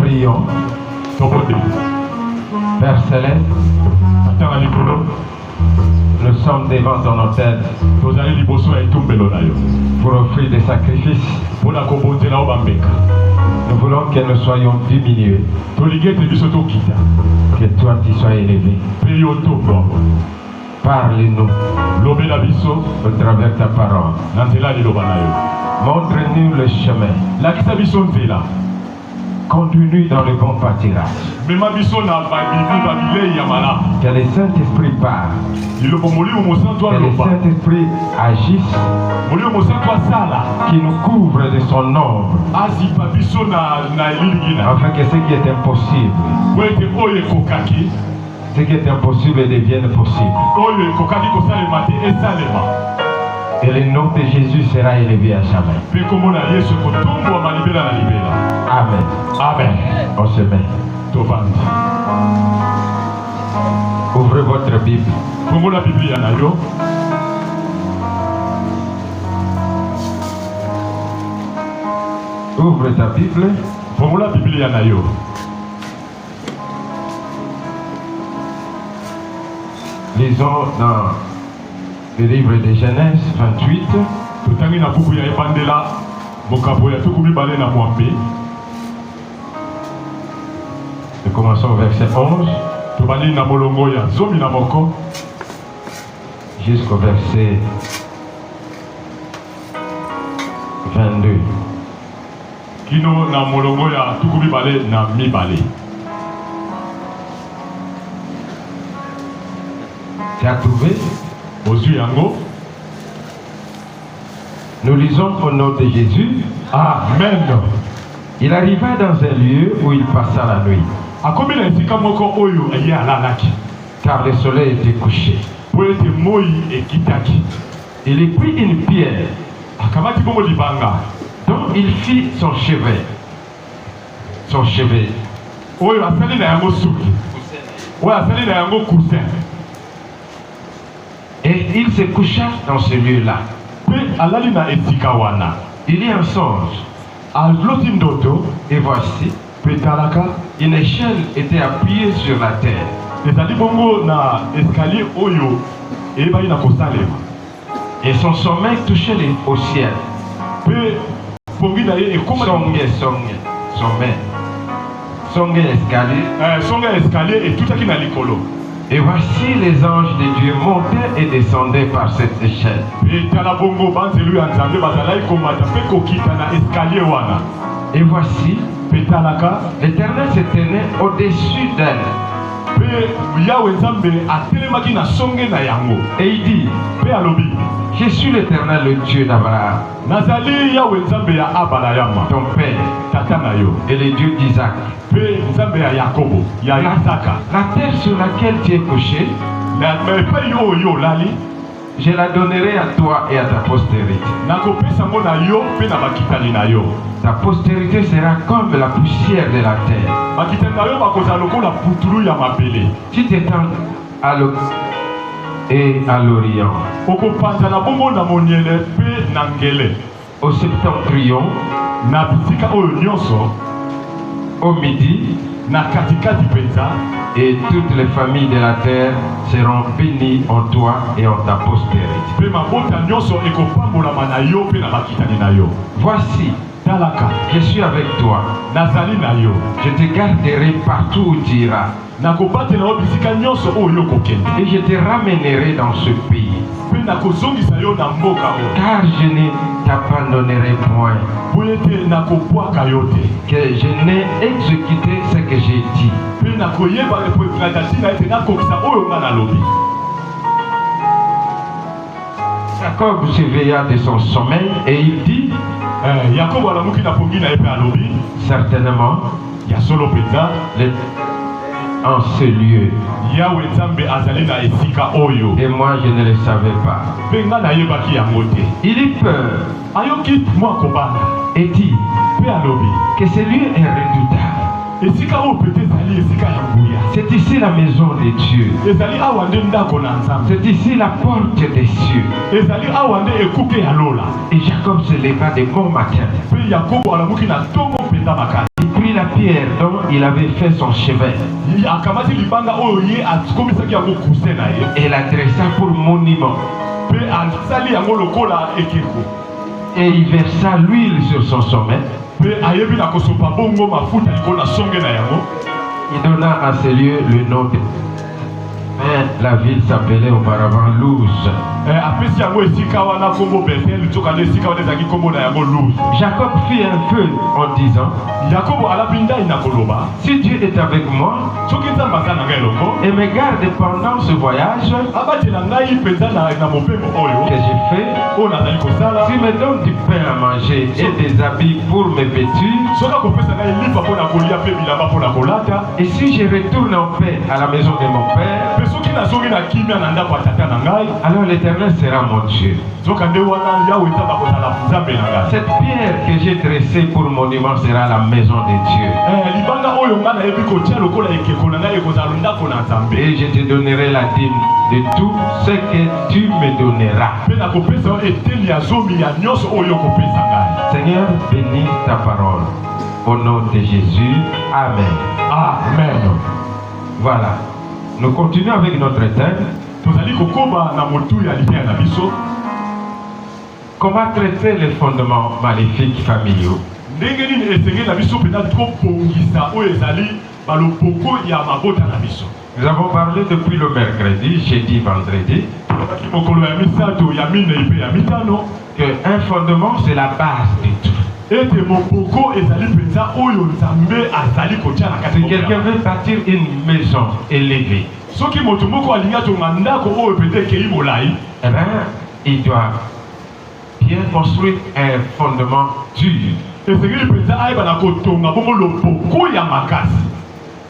prions. Père Céleste, nous sommes devant ton autel pour offrir des sacrifices. Nous voulons que nous soyons diminués, que toi tu sois élevé. Parle-nous au travers de ta parole. Montre-nous le chemin. Conduis-nous dans le bon pâturage. Que le Saint-Esprit parle. Que le Saint-Esprit agisse. Qui nous couvre de son ombre. Afin que ce qui est impossible, ce qui est impossible devienne possible. Et le nom de Jésus sera élevé à jamais. Amen. Amen. On se met. Ouvrez votre Bible. Ouvre ta Bible. Lisons dans le livre de Genèse 28. Nous commençons au verset 11 jusqu'au verset 22. Tu as trouvé? Nous lisons au nom de Jésus. Amen. Il arriva dans un lieu où il passa la nuit, car le soleil était couché. Il y prit une pierre dont il fit son chevet. Et il se coucha dans ce lieu-là. Il y a un songe. Et voici, une échelle était appuyée sur la terre. Et son sommet touchait au ciel. Sommet escalier. Et voici les anges de Dieu montaient et descendaient par cette échelle. Et voici, l'Éternel se tenait au-dessus d'elle. Et il dit, je suis l'Éternel, le Dieu d'Abraham, ton père, et le Dieu d'Isaac. La terre sur laquelle tu es couché, je la donnerai à toi et à ta postérité. Ta postérité sera comme la poussière de la terre. Tu t'étends à l'occident et à l'orient, au septentrion, au midi, et toutes les familles de la terre seront bénies en toi et en ta postérité. Voici, je suis avec toi. Je te garderai partout où tu iras. Et je te ramènerai dans ce pays. Car je ne t'abandonnerai point. Que je n'ai exécuté ce que j'ai dit. Jacob s'éveilla de son sommeil et il dit, certainement, en ce lieu. Et moi je ne le savais pas. Il eut peur et dit que ce lieu est redoutable. C'est ici la maison de Dieu. C'est ici la porte des cieux. Et Jacob se leva de bon matin. Il prit la pierre pierre dont il avait fait son chevet. Et la dressa pour monument. Et il versa l'huile sur son sommet. Il donna à ce lieu le nom de... La ville s'appelait auparavant Luz. Jacob fit un vœu en disant, si Dieu est avec moi et me garde pendant ce voyage que j'ai fait, s'il me donne du pain à manger et des habits pour me vêtir, et si je retourne en paix à la maison de mon père, alors l'Éternel sera mon Dieu. Cette pierre que j'ai dressée pour monument sera la maison de Dieu. Et je te donnerai la dîme de tout ce que tu me donneras. Seigneur, bénis ta parole. Au nom de Jésus. Amen. Amen. Voilà. Nous continuons avec notre thème. Comment traiter les fondements maléfiques familiaux? Nous avons parlé depuis le mercredi, jeudi, vendredi, qu'un fondement c'est la base de tout. Si quelqu'un veut bâtir une maison élevée, eh bien, il doit bien construire un fondement dur.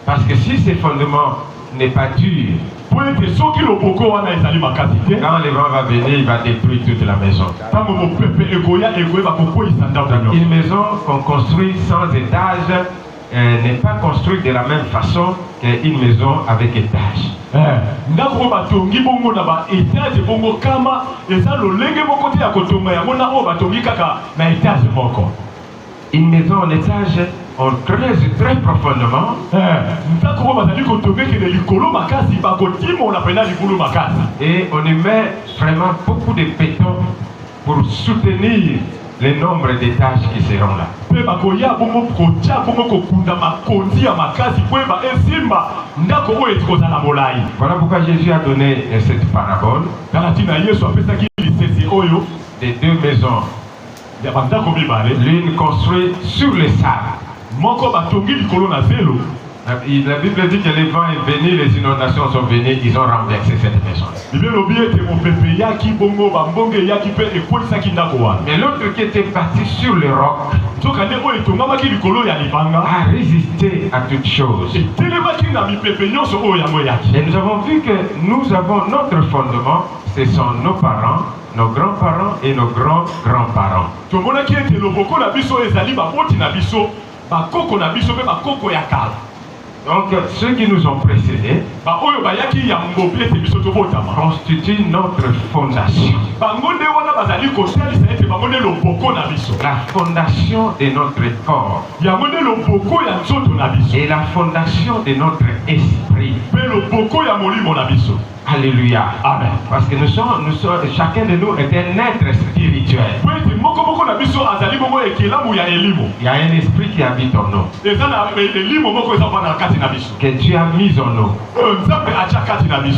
Parce que si ce fondement n'est pas dur, quand le vent va venir, il va détruire toute la maison. Une maison qu'on construit sans étage n'est pas construite de la même façon qu'une maison avec étage. Une maison en étage, on creuse très profondément. Et on y met vraiment beaucoup de béton pour soutenir le nombre d'étages qui seront là. Voilà pourquoi Jésus a donné cette parabole des deux maisons. L'une construite sur le sable. La Bible dit que les vents est venu, les inondations sont venues, ils ont renversé cette maison. Mais l'autre qui était parti sur le roc a résisté à toutes choses. Et nous avons vu que nous avons notre fondement, ce sont nos parents, nos grands-parents et nos grands-grands-parents. Donc ceux qui nous ont précédés constituent notre fondation. La fondation de notre corps et la fondation de notre esprit. Alléluia. Amen. Parce que nous sommes, chacun de nous est un être spirituel. Il y a un esprit qui habite en nous, que Dieu a mis en nous,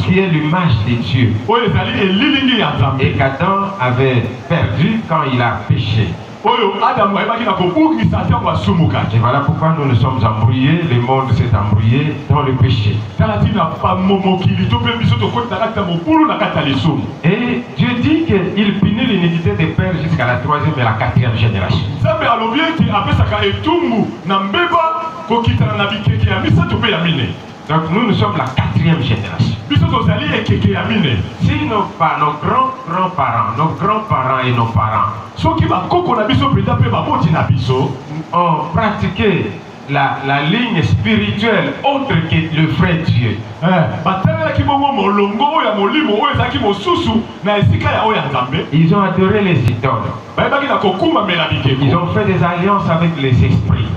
qui est l'image de Dieu, et qu'Adam avait perdu quand il a péché. Et voilà pourquoi nous nous sommes embrouillés, le monde s'est embrouillé dans le péché. Et Dieu dit qu'il punit l'iniquité des pères jusqu'à la 3e et la 4e génération. Donc nous sommes la 4e génération. Si nos grands-grands-parents, nos grands-parents et nos parents ont pratiqué la ligne spirituelle autre que le vrai Dieu, ils ont adoré les idoles. Ils ont fait des alliances avec les esprits.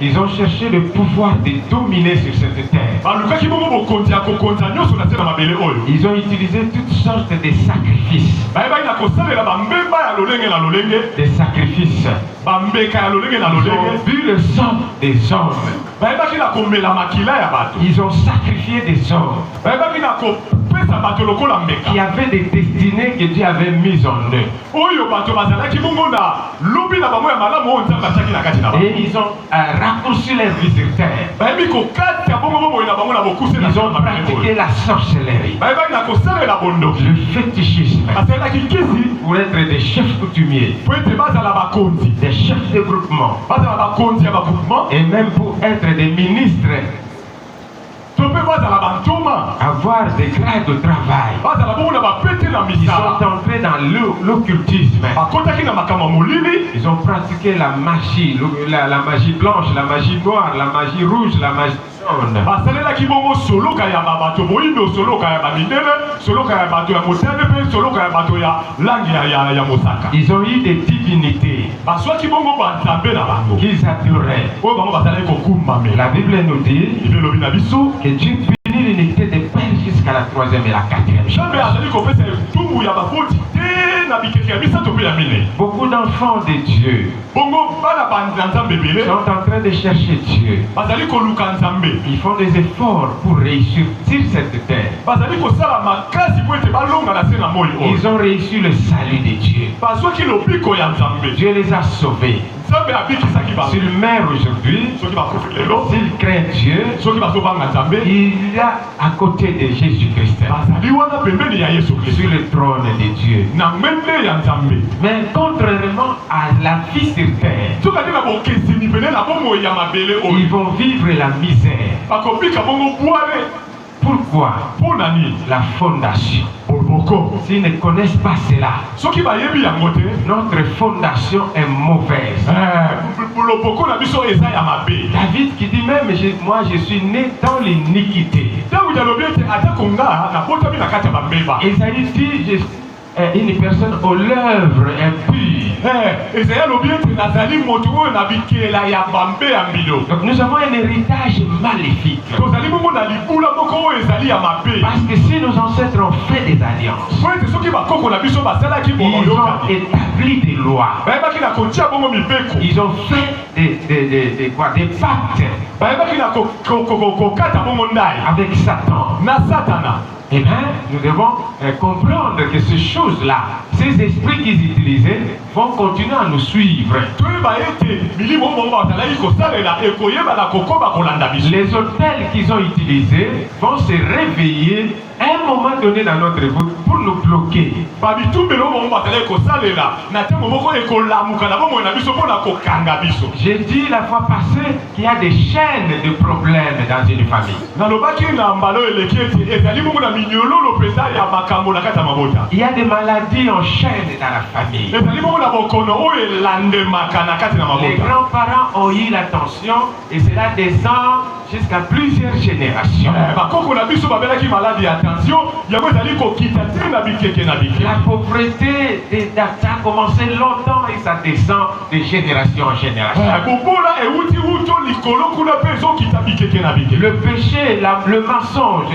Ils ont cherché le pouvoir de dominer sur cette terre. Ils ont utilisé toutes sortes de sacrifices. Des sacrifices. Ils ont bu le sang des hommes. Ils ont sacrifié des hommes qui avaient des destinées que Dieu avait mises en eux. Et ils ont raccourci leur vie sur terre. Ils ont pratiqué la sorcellerie, le fétichisme, pour être des chefs coutumiers, des chefs de groupement, et même pour être des ministres, avoir des grades de travail. Ils sont entrés dans l'occultisme. Ils ont pratiqué la magie blanche, la magie noire, la magie rouge, la magie jaune. Ils ont eu des divinités qu'ils adoraient. La Bible nous dit que Dieu punit l'iniquité des pères jusqu'à la 3e et la 4e. Beaucoup d'enfants de Dieu sont en train de chercher Dieu. Ils font des efforts pour réussir sur cette terre. Ils ont réussi le salut de Dieu. Dieu les a sauvés. S'ils meurent aujourd'hui, s'ils craignent Dieu, il y a à côté de Jésus-Christ sur le trône de Dieu. Mais contrairement à la vie sur terre, ils vont vivre la misère. Pourquoi? La fondation. S'ils ne connaissent pas cela, notre fondation est mauvaise. David qui dit même, moi je suis né dans l'iniquité. Esaïe dit, je suis une personne aux lèvres impues. Donc nous avons un héritage maléfique. Parce que si nos ancêtres ont fait des alliances, ils ont établi des lois, ils ont fait des pactes avec Satan. Eh bien, nous devons comprendre que ces choses-là, ces esprits qu'ils utilisaient, vont continuer à nous suivre. Les hôtels qu'ils ont utilisés vont se réveiller à un moment donné dans notre vie pour nous bloquer. J'ai dit la fois passée qu'il y a des chaînes de problèmes dans une famille. Il y a des maladies en chaîne dans la famille. Les grands-parents ont eu l'attention et cela descend jusqu'à plusieurs générations. La pauvreté a commencé longtemps et ça descend de génération en génération. Le péché, le mensonge,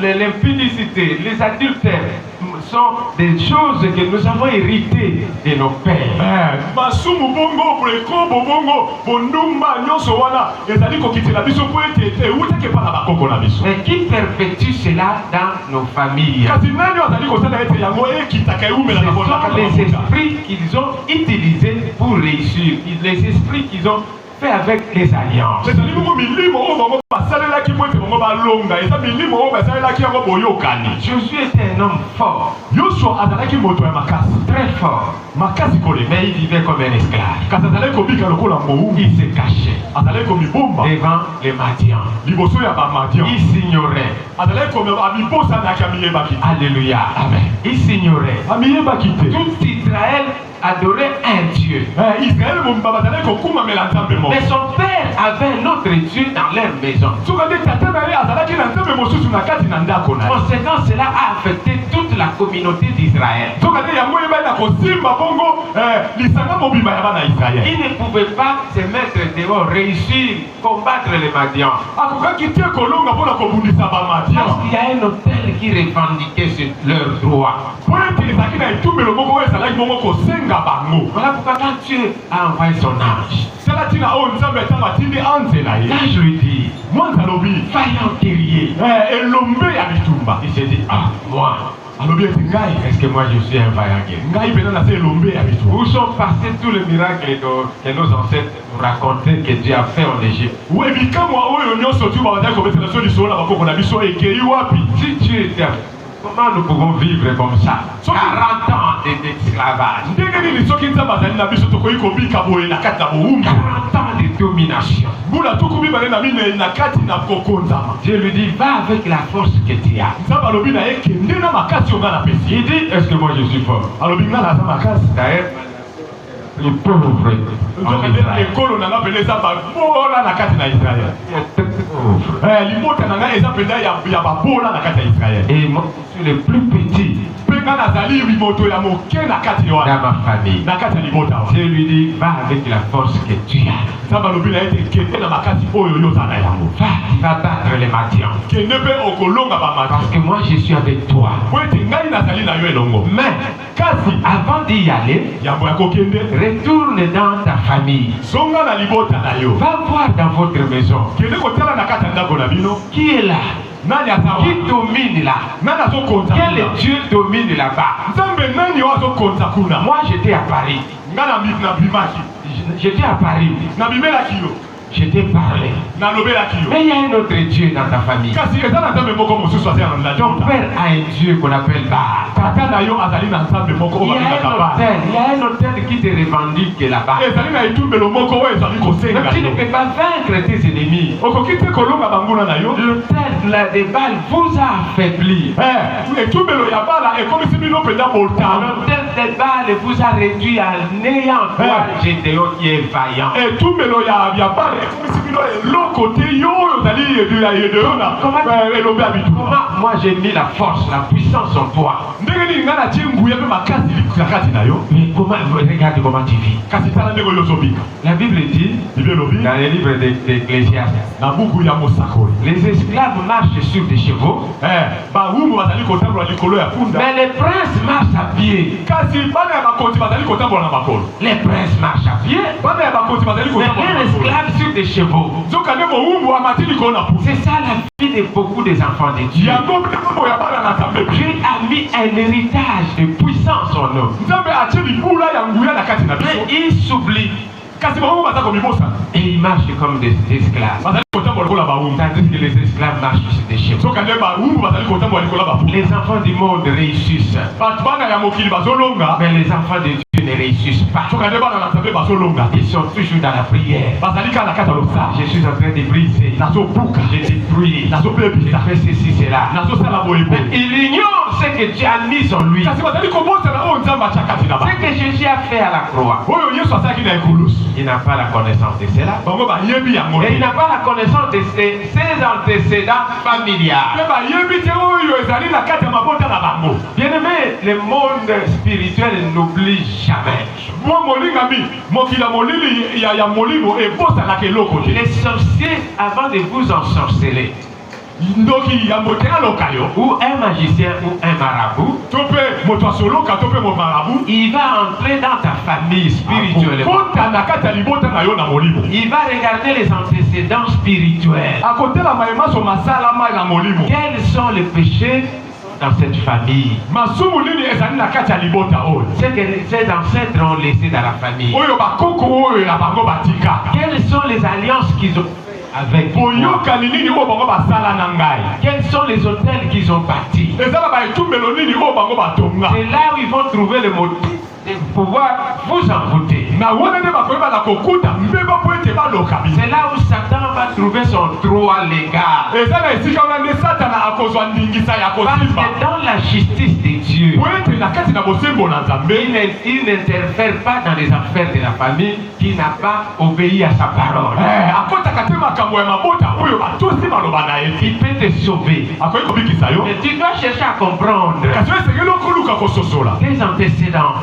l'impudicité, les adultères sont des choses que nous avons héritées de nos pères. Mais qui perpétue cela dans nos familles? Ce sont les esprits qu'ils ont utilisés pour réussir, les esprits qu'ils ont fait avec les alliances. Josué était un homme fort, très fort, mais il vivait comme un esclave. Il se cachait devant les Madians. Il s'ignorait. Alléluia. Amen. Il s'ignorait. Tout Israël adorait un Dieu. Mais son père avait un autre Dieu dans leur maison. Conséquent, cela a affecté toute la communauté d'Israël. Ils ne pouvaient pas se mettre dehors, réussir, combattre les Madians. Parce qu'il y a un autel qui revendiquait leurs droits. Voilà pourquoi quand Dieu a envoyé son ange, l'ange lui dit, vaillant guerrier. Il s'est dit, ah, moi. Est-ce que moi je suis un vaillant guerrier? Où sont passés tous les miracles que nos ancêtres nous racontaient que Dieu a fait en Égypte? Si Dieu était, comment nous pouvons vivre comme ça? 40 ans d'esclavage. 40 ans de domination. Dieu lui dit, va avec la force que tu as. Il dit, est-ce que moi je suis fort? D'ailleurs, les pauvres en Israël. Et moi, je suis le plus petit dans ma famille. Dieu lui dit, va avec la force que tu as. Va, tu vas battre les Madians. Parce que moi je suis avec toi. Mais avant d'y aller, retourne dans ta famille. Va voir dans votre maison. Qui est là? Qui domine là? Quel Dieu domine là-bas? Moi j'étais à Paris. J'étais à Paris. Je t'ai parlé. Mais il y a un autre Dieu dans ta famille. Ton père a un Dieu qu'on appelle Baal. Il y a un autel qui te revendique là-bas. Mais tu ne peux pas vaincre tes ennemis. L'autel de Baal vous a affaibli. L'autel de Baal vous a réduit à néant. Toi, Gédéon qui est vaillant. Comment moi j'ai mis la force, la puissance en toi? Mais comment, regarde comment tu vis. La Bible dit dans les livres d'Ecclésiaste, les esclaves marchent sur des chevaux, mais les princes marchent à pied. Les princes marchent à pied, mais les esclaves sur des chevaux. C'est ça la vie de beaucoup des enfants de Dieu. Dieu a mis un héritage de puissance en eux. Mais ils s'oublient. Et ils marchent comme des esclaves. Tandis que les esclaves marchent sur des chevaux. Les enfants du monde réussissent. Mais les enfants de Dieu ne réussissent pas. Ils sont toujours dans la prière. Je suis en train de briser. Je détruis. Je fais ceci, cela. Mais il ignore ce que Dieu a mis en lui. Ce que Jésus a fait à la croix. Il n'a pas la connaissance de cela. Et il n'a pas la connaissance de ses antécédents familiales. Bien aimé, le monde spirituel n'oublie jamais. Les sorciers, avant de vous ensorceler, ou un magicien ou un marabout, il va entrer dans ta famille spirituellement. Il va regarder les antécédents spirituels. Quels sont les péchés dans cette famille? C'est que ces ancêtres ont laissé dans la famille. Quelles sont les alliances qu'ils ont avec moi? Quels sont les hôtels qu'ils ont bâtis? C'est là où ils vont trouver le motif de pouvoir vous envoûter. C'est là où Satan va trouver son droit légal. Parce que dans la justice de Dieu, Dieu. Il n'interfère pas dans les affaires de la famille qui n'a pas obéi à sa parole. Il peut te sauver. Mais tu dois chercher à comprendre tes antécédents.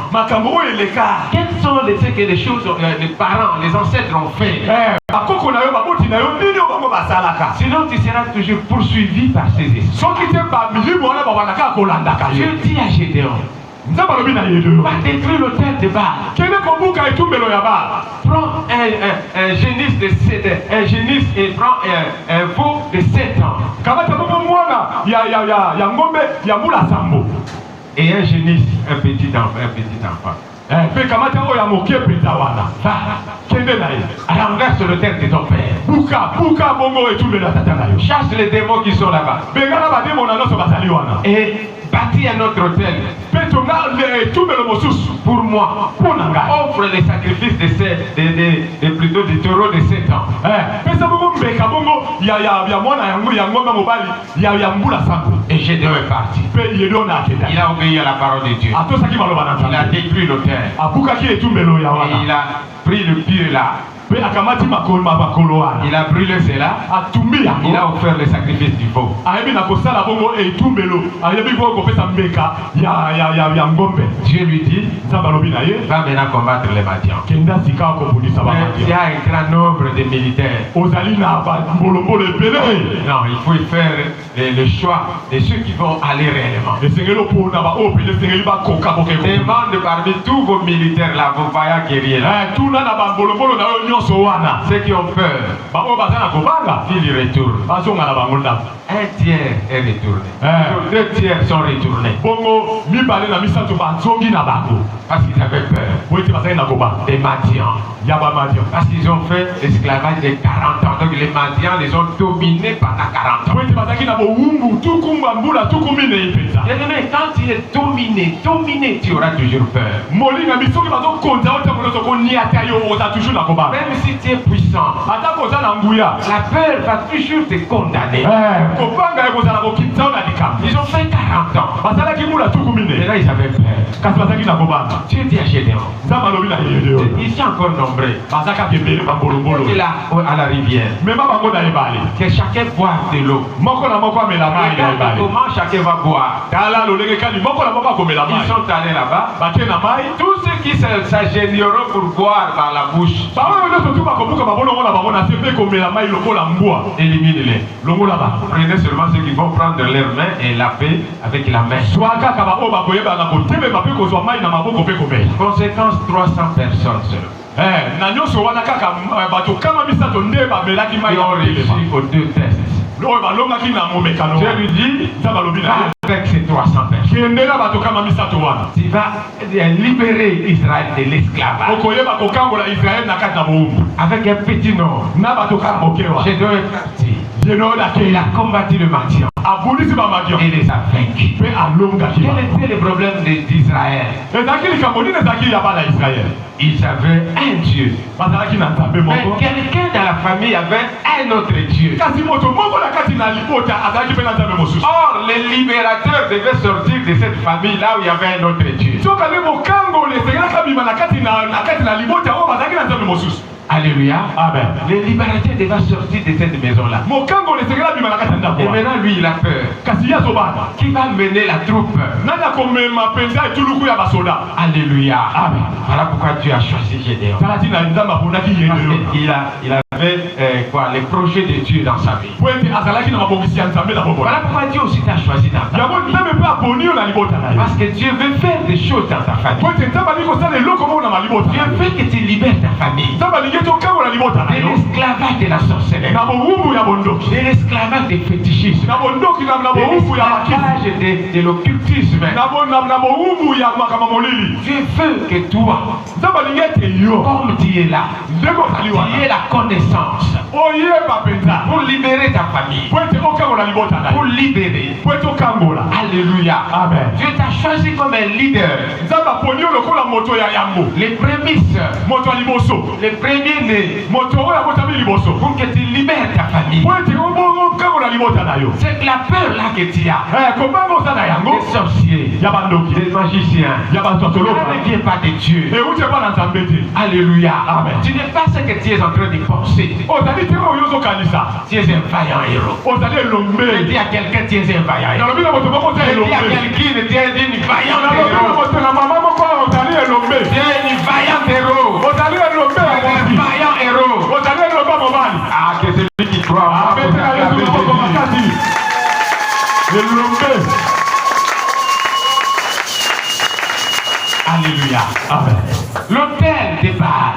Quelles sont les choses que les parents, les ancêtres ont fait. Sinon tu seras toujours poursuivi par ces esprits. Dieu dit à Gédéon, va détruire l'autel de Baal. Prends un génisse de 7 ans, un génisse et prends un veau de 7 ans. Et un génisse, un petit enfant. Renverse l'autel de ton père. Chasse les démons qui sont là-bas. Et bâtis un autre autel. Pour moi, offre les sacrifices plutôt des taureaux de 7 ans. Et Gédéon est parti. Il a obéi à la parole de Dieu. Il a détruit l'autel. Et il a pris le pied là. Il a brûlé cela. Il a offert le sacrifice du veau. Dieu lui dit, va maintenant combattre les Madians. Il y a un grand nombre de militaires. Non, il faut faire le choix de ceux qui vont aller réellement. Demande parmi tous vos militaires là, vos vaillants guerriers là. Ceux qui ont peur, ils retournent. Un tiers est retourné. 2 tiers sont retournés. Parce qu'ils avaient peur. Des Madians. Parce qu'ils ont fait l'esclavage de 40 ans. Donc les Madians les ont dominés pendant 40 ans. Mais quand tu es dominé, tu auras toujours peur. Même si tu es puissant, la peur va toujours te condamner. Ils ont fait 40 ans. Maintenant ils avaient peur. Dieu dit à Gédéon, ils sont encore nombreux. Et là, à la rivière, que chacun boive de l'eau. Regarde comment chacun va boire. Ils sont allés là-bas. Tous ceux qui s'ingénieront pour boire par la bouche, éliminez-les. Prenez seulement ceux qui vont prendre leurs mains et laver avec la main. Conséquence, 300 personnes seulement. Qui ont réussi aux 2 tests. Dieu lui dit, avec ces 300 personnes, tu vas libérer Israël de l'esclavage. Avec un petit nom. Gédéon est parti. Il a combattu le Madian. Et les a vaincus. Quel était le problème d'Israël? Ils avaient un Dieu. Mais quelqu'un dans la famille avait un autre Dieu. Or, les libérateurs devaient sortir de cette famille là où il y avait un autre Dieu. Alléluia. Amen. Les libérateurs devaient sortir de cette maison-là. Et maintenant, lui, il a peur. Qui va mener la troupe? Alléluia. Amen. Voilà pourquoi Dieu a choisi Gédéon. Il avait les projets de Dieu dans sa vie. Voilà pourquoi Dieu aussi t'a choisi dans ta vie. Parce que Dieu veut faire des choses dans ta famille. Dieu veut que tu libères ta famille. De l'esclavage de la sorcellerie, de l'esclavage des fétichismes, de l'esclavage de l'occultisme. Dieu veut que toi, comme tu es là, tu aies la connaissance puissance pour libérer ta famille, pour libérer. Alléluia. Amen. Dieu t'a choisi comme un leader. Les prémices, les premiers-nés, pour que tu libères ta famille. C'est la peur là que tu as. Des sorciers, des magiciens, ça ne vient pas de Dieu. Alléluia. Amen. Tu n'es pas ce que tu es en train de penser. Tu es un vaillant héros. Je dis à quelqu'un, tu es un vaillant héros. Je dis à quelqu'un, tu es une vaillante héros. Tu es une vaillante héros. Un vaillant héros. Ah, que celui qui croit. Alléluia. Amen. L'autel des Baal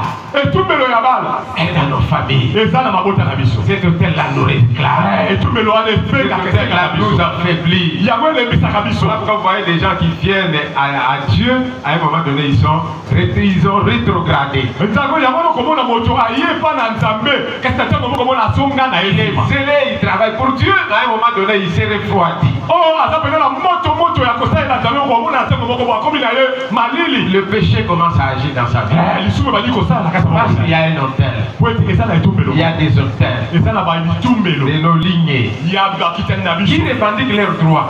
est dans nos familles. Cet autel-là nous réclame. Cet autel-là nous affaiblit. Quand vous voyez des gens qui viennent à Dieu, à un moment donné, ils ont rétrogradé. Il est zélé, il travaille pour Dieu, à un moment donné, il s'est refroidi. Le péché commence à agir dans sa vie. Parce qu'il y a un autel. Il y a des autels de nos lignées qui revendiquent leurs droits.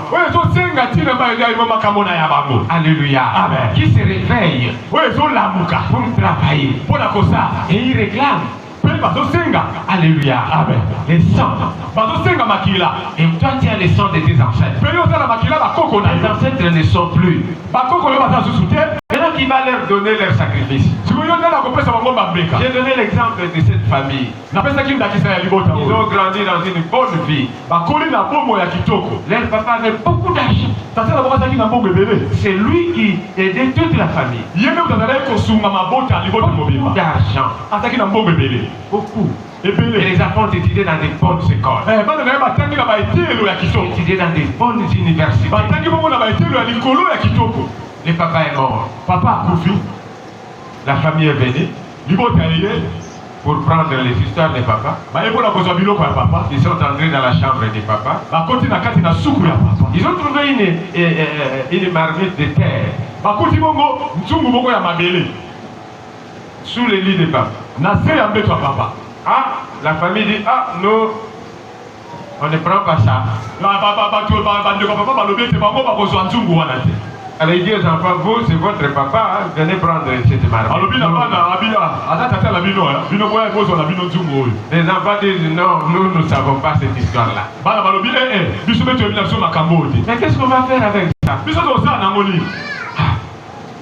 Alléluia. Amen. Qui se réveillent pour travailler. Et ils réclament. Alléluia. Amen. Les sangs. Et toi tu as les sangs de tes ancêtres. Les ancêtres ne sont plus. Maintenant qui va leur donner leur sacrifice. J'ai donné l'exemple de cette famille. Ils ont grandi dans une bonne vie. Leur papa avait beaucoup d'argent. C'est lui qui aidait toute la famille. Beaucoup d'argent. Beaucoup. Et les enfants ont étudié dans des bonnes écoles. Étudié dans des bonnes universités. Le papa est mort. La famille est venue pour prendre les histoires de papa. Ils sont entrés dans la chambre de papa. Ils ont trouvé une marmite de terre sous le lit de papa. Ah, la famille dit, ah, non, on ne prend pas ça. Alors il dit aux enfants, vous, c'est votre papa, hein, venez prendre cette marmite. Les enfants disent, non, nous ne savons pas cette histoire-là. Mais qu'est-ce qu'on va faire avec ça?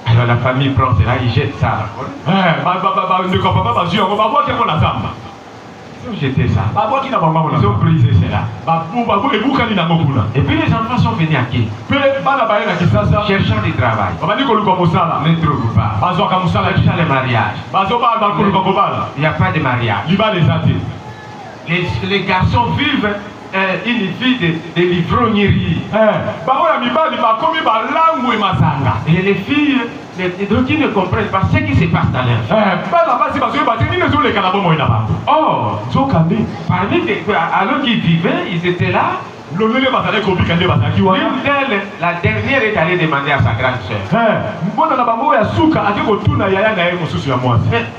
Alors la famille prend cela, il jette ça. Ils ont jeté ça. Ils ont brisé cela. Et puis les enfants sont venus à qui? Cherchant du travail. Ne trouvent pas. Cherchant le mariage. Il n'y a pas de mariage. Les garçons vivent une vie de livrognerie. Et les filles, donc ils ne comprennent pas ce qui se passe dans leur vie. Oh, alors qu'ils vivaient, ils étaient là. L'une d'elles, la dernière est allée demander à sa grande soeur. Mais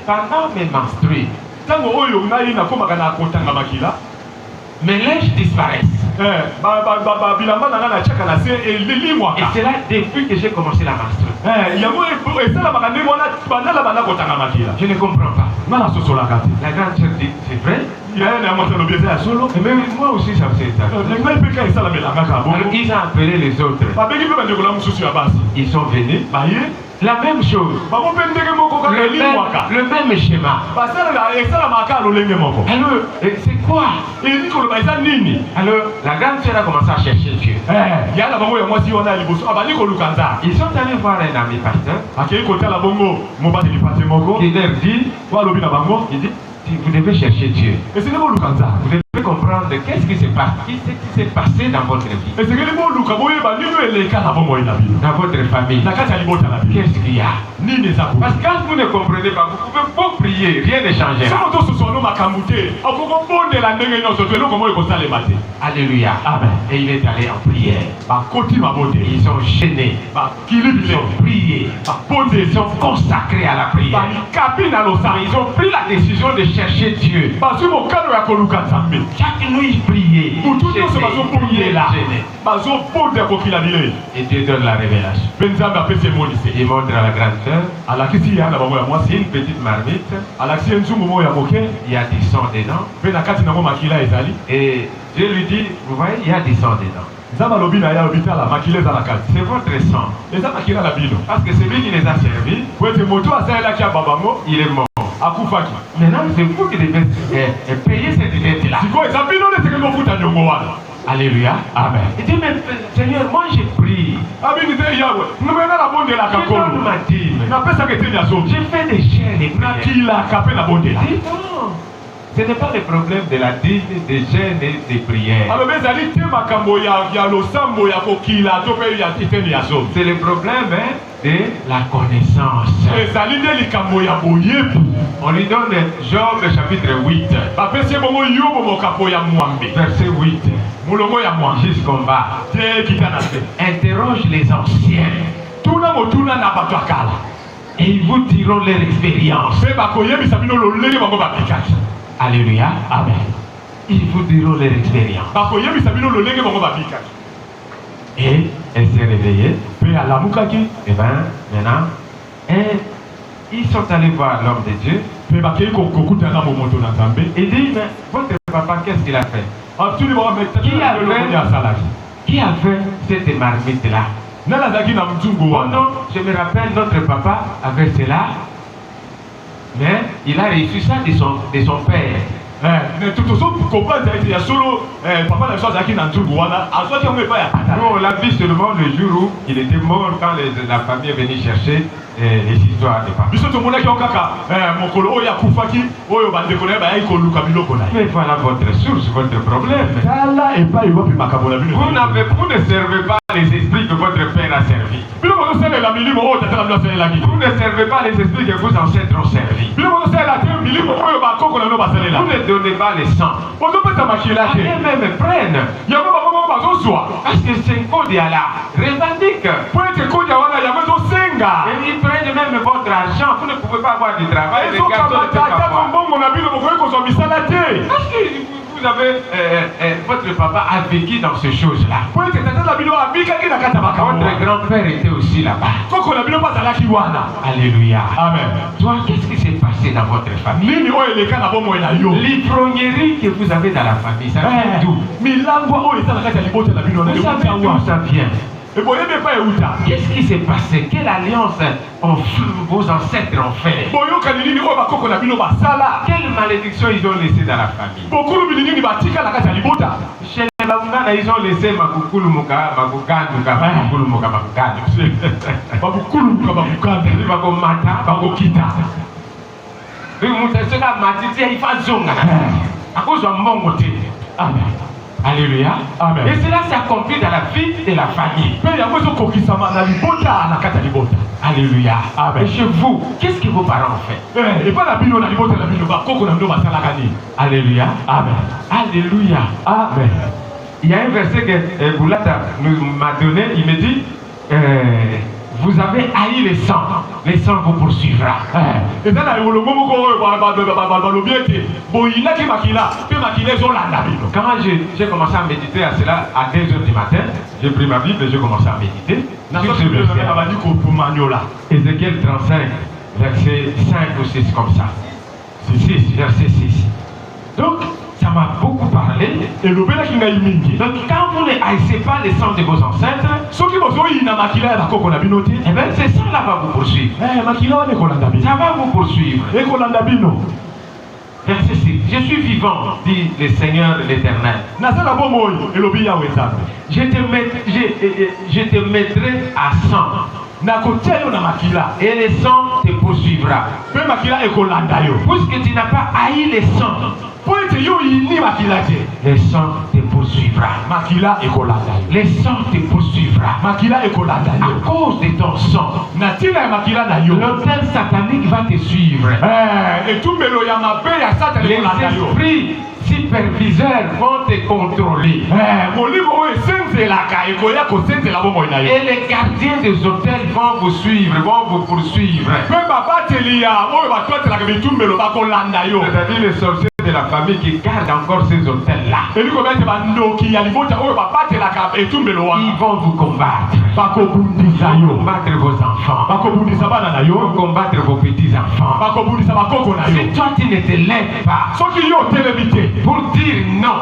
pendant mes menstrues, mes linges disparaissent. Et c'est là depuis que j'ai commencé la menstruer. Je ne comprends pas. La grande sœur dit, c'est vrai? Mais moi aussi ça me s'est établi. Alors ils ont appelé les autres. Ils sont venus. La même chose. Le même schéma. Alors, c'est quoi? Alors, la grande sœur a commencé à chercher Dieu. Ils sont allés voir un ami pasteur qui leur dit, vous devez chercher Dieu. Vous devez comprendre comprendre qu'est-ce qui s'est passé dans votre vie. Dans votre famille. Qu'est-ce qu'il y a? Parce que quand vous ne comprenez pas, vous pouvez pas prier, rien ne changera. Alléluia. Amen. Et il est allé en prière. Ils ont gêné. Ils ont prié. Ils sont consacrés à la prière. Ils ont pris la décision de chercher Dieu. Chaque nuit, prier. Et Dieu donne la révélation. Il montre à la grande sœur une petite marmite. Il y a du sang dedans. Et Dieu lui dit, vous voyez, il y a du sang dedans. C'est votre sang. Parce que celui qui les a servis, il est mort. Maintenant, c'est vous qui devez payer cette dette-là. Alléluia. Amen. Il dit, mais Seigneur, moi j'ai prié. Je donne ma dîme. J'ai fait des chaînes et prières. Ce n'est pas le problème de la dîme, des gênes et des prières. C'est le problème de la connaissance. On lui donne Job chapitre 8. Verset 8. Jusqu'en bas. Interroge les anciens. Et ils vous diront leur expérience. Alléluia. Amen. Ils vous diront leur expérience. Et elle s'est réveillée. Et bien, maintenant, ils sont allés voir l'homme de Dieu. Il dit, mais votre papa, qu'est-ce qu'il a fait? Qui a fait cette marmite-là? Oh non, je me rappelle, notre papa avait cela. Mais il a reçu ça de son père. Nous, on l'a vu seulement le jour où il était mort, quand la famille est venue chercher les histoires de papa. Mais voilà votre source, votre problème. Vous ne servez pas les esprits que votre père a servi. Vous ne servez pas les esprits que vos ancêtres ont servi. Vous ne donnez pas les sangs. Eux-mêmes prennent. Parce que c'est un code là. Revendique. Et ils prennent même votre argent. Vous ne pouvez pas avoir du travail. Parce que vous avez, votre papa a vécu dans ces choses-là. Votre grand-père était aussi là-bas. Alléluia. Amen. Toi, qu'est-ce qui s'est passé dans votre famille? L'ivrognerie que vous avez dans la famille, ça vient d'où? Vous savez d'où ça vient? Qu'est-ce qui s'est passé? Quelle alliance vos ancêtres ont fait? Quelle malédiction ils ont laissé dans la famille? Chez les Bangana, ils ont laissé Makukulu Muka, Makukandu, Makukulu Muka, Makukandu. Makumata, Makukita. Muteseka Matiti, il faut zonga. À cause de mon côté. Amen. Alléluia. Amen. Et cela s'accomplit dans la vie de la famille. Alléluia. Amen. Et chez vous, qu'est-ce que vos parents ont fait? Alléluia. Amen. Alléluia. Amen. Il y a un verset que Boulata m'a donné, il me dit vous avez haï les sangs vous poursuivra. Quand j'ai commencé à méditer à cela à 2 h du matin, j'ai pris ma Bible et j'ai commencé à méditer. Ézéchiel 35, verset 5 ou 6 comme ça. C'est 6, verset 6. Donc, ça m'a beaucoup parlé. Donc quand vous ne haïssez pas les sangs de vos ancêtres, eh bien c'est ça là va vous poursuivre. Ça va vous poursuivre. Verset 6. Je suis vivant, dit le Seigneur l'Éternel. Je te mettrai à sang. Et le sang te poursuivra. Puisque tu n'as pas haï les sangs Le sang te poursuivra. Le sang te poursuivra. À cause de ton sang, l'autel satanique va te suivre. Les esprits superviseurs vont te contrôler. Et les gardiens des hôtels vont vous suivre, vont vous poursuivre. C'est-à-dire les sorciers de la famille qui gardent encore ces hôtels-là. Ils vont vous combattre. Ils vont combattre vos enfants. Ils vont combattre vos petits-enfants. Si toi tu ne te lèves pas pour dire non,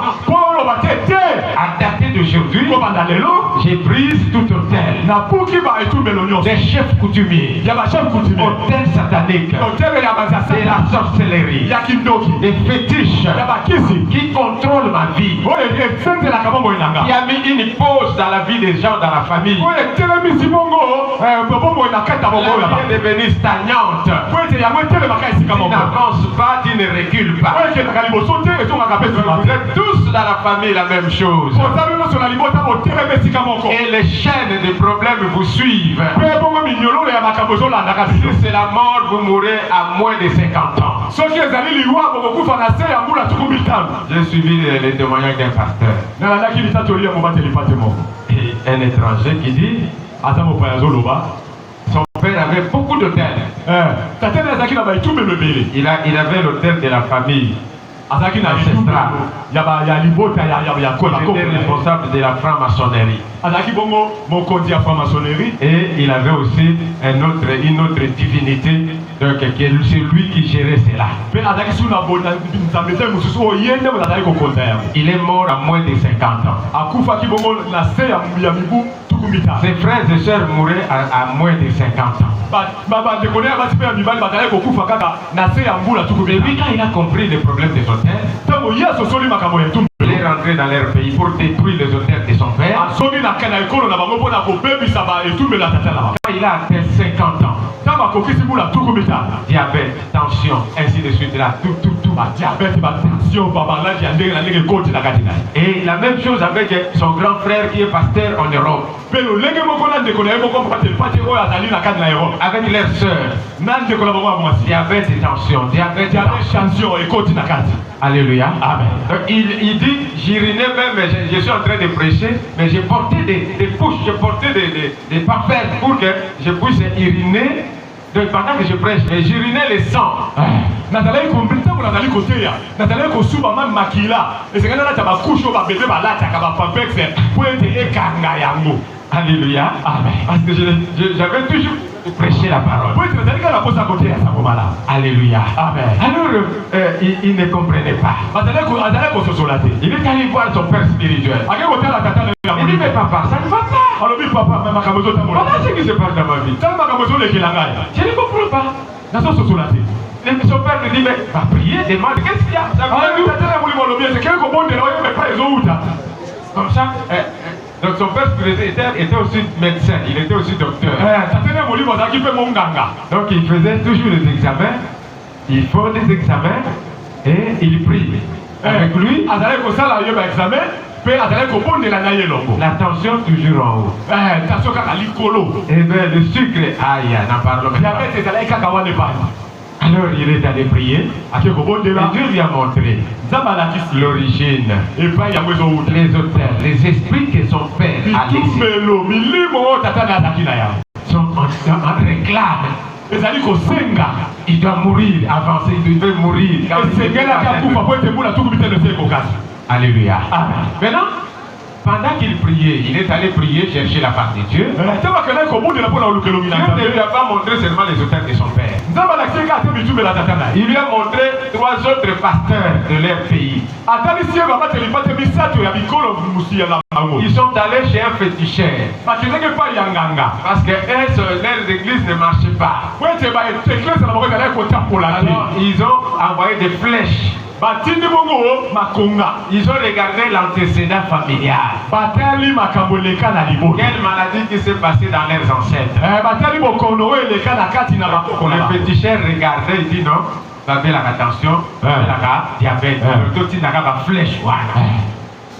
à dater d'aujourd'hui, j'ai prise tout hôtel des chefs coutumiers, hôtel satanique, de la sorcellerie, des fétiches qui contrôlent ma vie, qui a mis une pause dans la vie des gens dans la famille. La vie est devenue stagnante. Tu n'avances pas, tu ne recules pas. Vous êtes tous dans la famille la même chose. Et les chaînes de problèmes vous suivent. Si c'est la mort, vous mourrez à moins de 50 ans. J'ai suivi les témoignages d'un pasteur. Et un étranger qui dit son père avait beaucoup d'hôtels. Il avait l'hôtel de la famille ancestrale. Il était responsable de la franc-maçonnerie. Et il avait aussi une autre divinité, donc c'est lui qui gérait cela. Il est mort à moins de 50 ans. Ses frères et sœurs mouraient à moins de 50 ans. Et lui, quand il a compris les problèmes des hôtels, il est rentré dans leur pays pour détruire les hôtels de son père. Quand il a atteint 50 ans, diabète, tension, ainsi de suite, là, tout. Et la même chose avec son grand frère qui est pasteur en Europe. Avec leurs sœurs, diabète et tension, Alléluia. Amen. Donc il dit, j'urinais même, je suis en train de prêcher, mais j'ai porté des couches, j'ai porté des parfums pour que je puisse uriner. Donc pendant que je prêche, j'urinais le sang. Alléluia. Amen. Parce que j'avais toujours prêché la parole. Alléluia. Amen. Alors il ne comprenait pas. Il est allé voir son père spirituel. Il dit, mais papa, ça ne va pas. Voilà ce qui se passe dans ma vie. Je ne comprends pas. Son père lui dit, mais va prier, demande, qu'est-ce qu'il y a? Comme ça, donc son père spirituel était aussi médecin, il était aussi docteur. Donc il faisait toujours des examens, il faut des examens et il prie. Avec lui, la tension toujours en haut. Et bien le sucre, aïe, n'en parlons même pas. Alors il est allé prier, et Dieu lui a montré l'origine, les hôtels, les esprits que son père a laissés sont en réclame. Il doit mourir, avancer, il doit mourir. Alléluia. Maintenant, pendant qu'il priait, il est allé prier, chercher la face de Dieu. Dieu ne lui a pas montré seulement les hôtels de son père. Il lui a montré 3 autres pasteurs de leur pays. Ils sont allés chez un féticheur. Parce que leurs églises ne marchaient pas. Alors, ils ont envoyé des flèches. Ils ont regardé l'antécédent familial. Quelle maladie qui s'est passée dans leurs ancêtres. Le féticheur regardait, il dit non, Babel a attention, Babel a diabète, tout il a une flèche.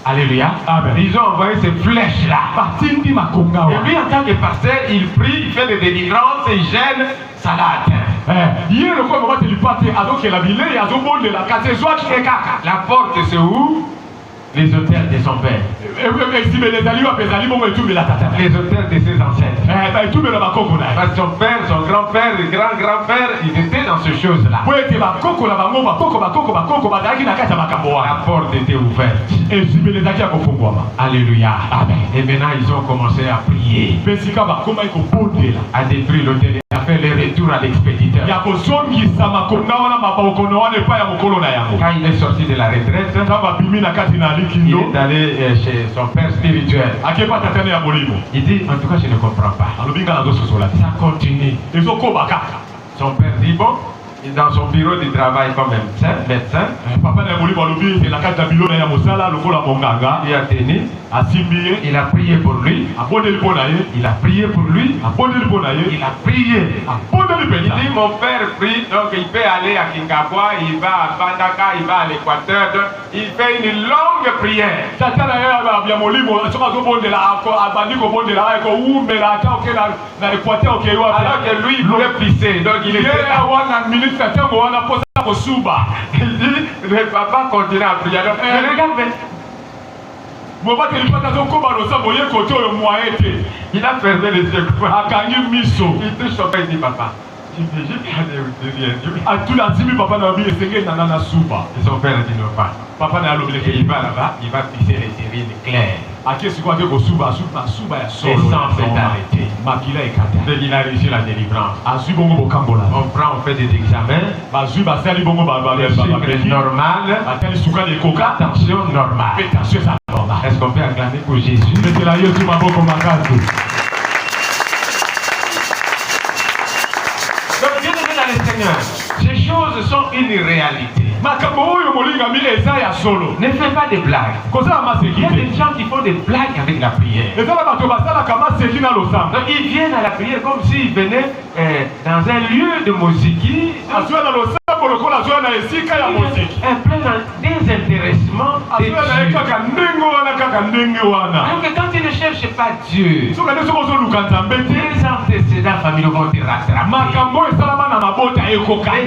Alléluia. Amen. Ils ont envoyé ces flèches-là. Et lui, en tant que pasteur, il prie, il fait des délivrances, il gêne, ça l'a atteint. La porte, c'est où? Les hôtels de son père. Les hôtels de ses ancêtres. Parce que son père, son grand-père, le grand-grand-père, ils étaient dans ces choses-là. La porte était ouverte. Alléluia. Amen. Et maintenant, ils ont commencé à prier. À détruire l'hôtel. À faire le retour à l'expéditeur. Quand il est sorti de la retraite, il est allé chez son père spirituel. Il dit, en tout cas, je ne comprends pas. Ça continue. Son père dit, bon, dans son bureau de travail comme médecin, il a tenu, il a prié pour lui, il a prié pour lui, il a prié. Il dit, mon père prie, donc il peut aller à Kinkabwa, il va à Bandaka, il va à l'Équateur, il fait une longue prière. Alors que lui, il voulait pisser, donc il était il dit, le papa continue à prier. Regarde, il a fermé les yeux. Il touche son père, il dit, papa, j'ai bien rien. Et son père dit, non, pas. Il va là-bas, il va pisser les urines claires. Et sans s'est arrêté. Donc il a réussi la délivrance. On prend, on fait des examens. Le sucre normal. Attention normale. Est-ce qu'on peut acclamer pour Jésus? Donc bien aimé dans le Seigneur, ces choses sont une réalité. Ne fais pas des blagues. Il y a des gens qui font des blagues avec la prière. Donc ils viennent à la prière comme s'ils venaient dans un lieu de musique. Un plein désintéressement de Dieu. Alors que quand tu ne cherches pas Dieu, tes antécédents familiaux vont te rattraper. Les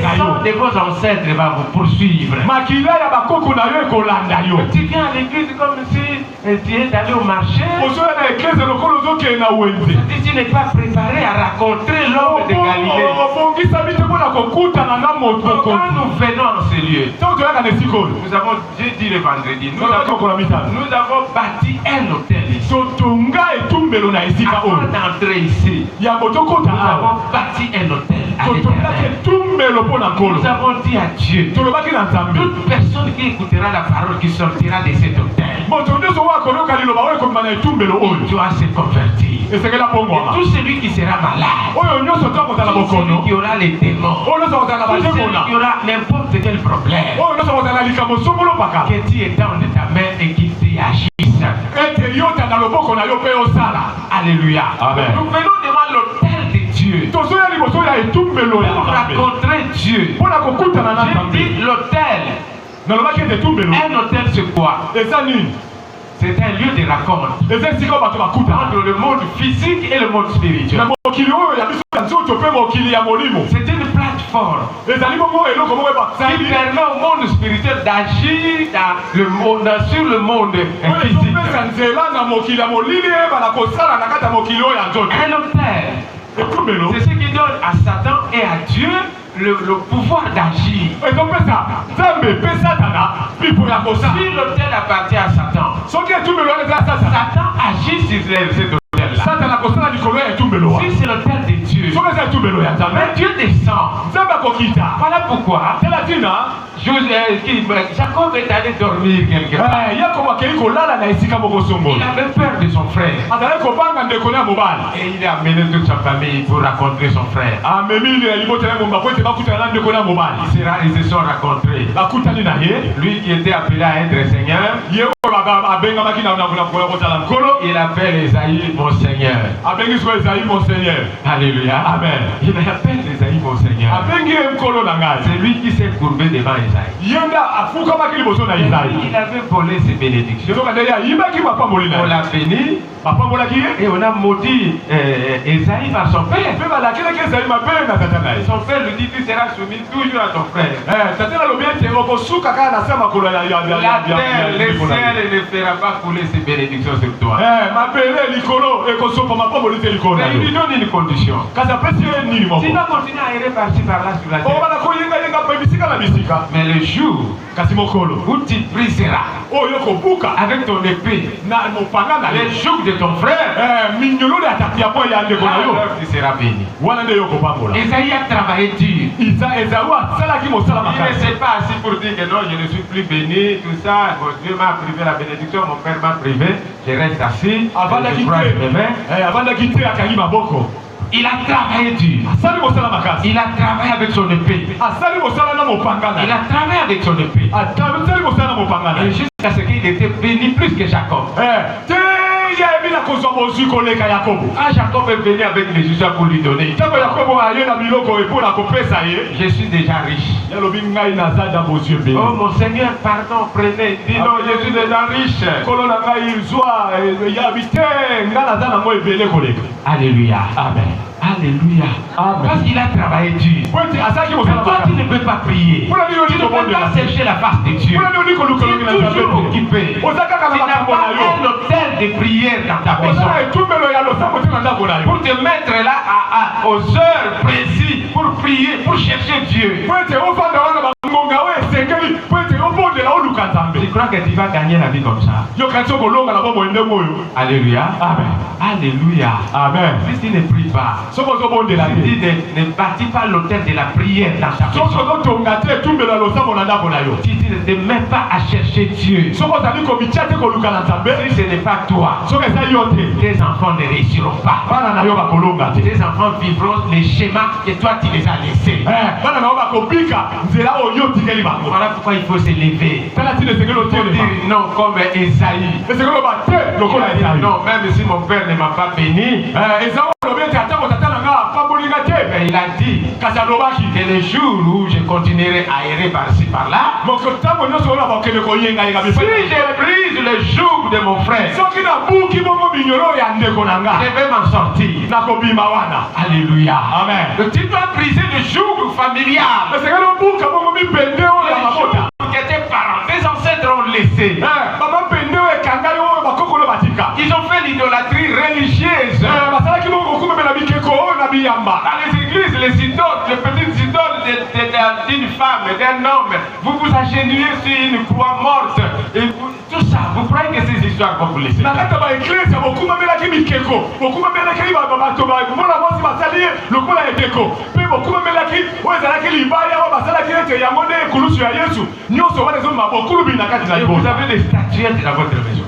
sangs de vos ancêtres vont vous poursuivre. Tu viens à l'église comme si tu es allé au marché. Si tu n'es pas préparé à rencontrer l'homme de Galilée. Quand nous venons en ce lieu, nous avons, j'ai dit le vendredi, nous avons bâti un hôtel ici. Avant d'entrer ici, nous avons bâti un hôtel. Nous avons dit à Dieu, toute personne qui écoutera la parole qui sortira de cet hôtel, il doit se convertir. Et tout celui qui sera malade, tout celui qui aura les démons, tout celui qui aura n'importe quel problème, que tu étendes ta main et qu'il t'y agisse. Alléluia. Amen. Nous venons devant l'autel de Dieu pour rencontrer Dieu. J'ai dit l'autel. Un hôtel, c'est quoi? C'est un lieu de rencontre entre le monde physique et le monde spirituel. C'est une plateforme qui permet au monde spirituel d'agir sur le monde physique. Un hôtel, c'est ce qui donne à Satan et à Dieu le pouvoir d'agir. Si l'hôtel appartient à Satan, Satan agit sur cet hôtel-là. Si c'est l'hôtel de Dieu, mais Dieu descend. Voilà pourquoi Jacob est allé dormir quelque part. Il avait peur de son frère. Et il a amené toute sa famille pour rencontrer son frère. Ils se sont rencontrés. Lui qui était appelé à être Seigneur, il appelle Esaïe mon Seigneur. Alléluia. Alléluia. Amen. Il appelle Esaïe mon Seigneur. C'est lui qui s'est courbé devant Esaïe. Il avait volé ses bénédictions. On l'a béni. Et on a maudit Esaïe par son père. Son père lui dit, tu seras soumis toujours à ton frère. La terre, le ciel ne fera pas couler ses bénédictions sur toi. Mais il lui donne une condition. Tu vas continuer à errer par-ci par-là sur la terre. Mais le jour où tu briseras avec ton épée les jougs de ton frère, alors tu seras béni. Esaïe a travaillé dur. Il ne s'est pas assis pour dire que non, je ne suis plus béni, tout ça, mon Dieu m'a privé la bénédiction, mon père m'a privé, je reste assis, je croise mes mains. Il a travaillé dur. Il a travaillé avec son épée. Il a travaillé avec son épée. Et jusqu'à ce qu'il était béni plus que Jacob. Jacob est venu avec les histoires pour lui donner. Je suis déjà riche. Oh mon Seigneur, pardon, prenez. Dis non, je suis déjà riche. Alléluia. Amen. Alléluia. Amen. Parce qu'il a travaillé dur. Toi, tu ne peux pas prier. Tu ne peux pas chercher la face de Dieu. Tu es toujours occupé. Tu n'as pas un hôtel de prière dans ta maison. Pour te mettre là aux heures précises pour prier, pour chercher Dieu. Tu crois que tu vas gagner la vie comme ça? Alléluia. Amen. Alléluia. Amen. Si tu ne pries pas, si tu ne bâtis pas l'autel de la prière dans ta maison, si tu ne te mets pas à chercher Dieu, si ce n'est pas toi, tes enfants ne réussiront pas. Tes enfants vivront les schémas que toi tu les as laissés. Voilà pourquoi il faut se lever. Pour dire non comme Esaïe. Non, même si mon père ne m'a pas béni, il a dit que le jour où je continuerai à errer par-ci par-là, si je brise le joug de mon frère, je vais m'en sortir. Alléluia. Amen. Tu dois briser le joug familial. Que tes parents, tes ancêtres ont laissé. Ils ont fait l'idolâtrie religieuse. Dans les églises, les idoles, les petites idoles d'une femme, d'un homme, vous vous agenouillez sur une croix morte. Et tout ça, vous croyez que ces histoires vont vous laisser? Vous avez des statuettes dans votre maison.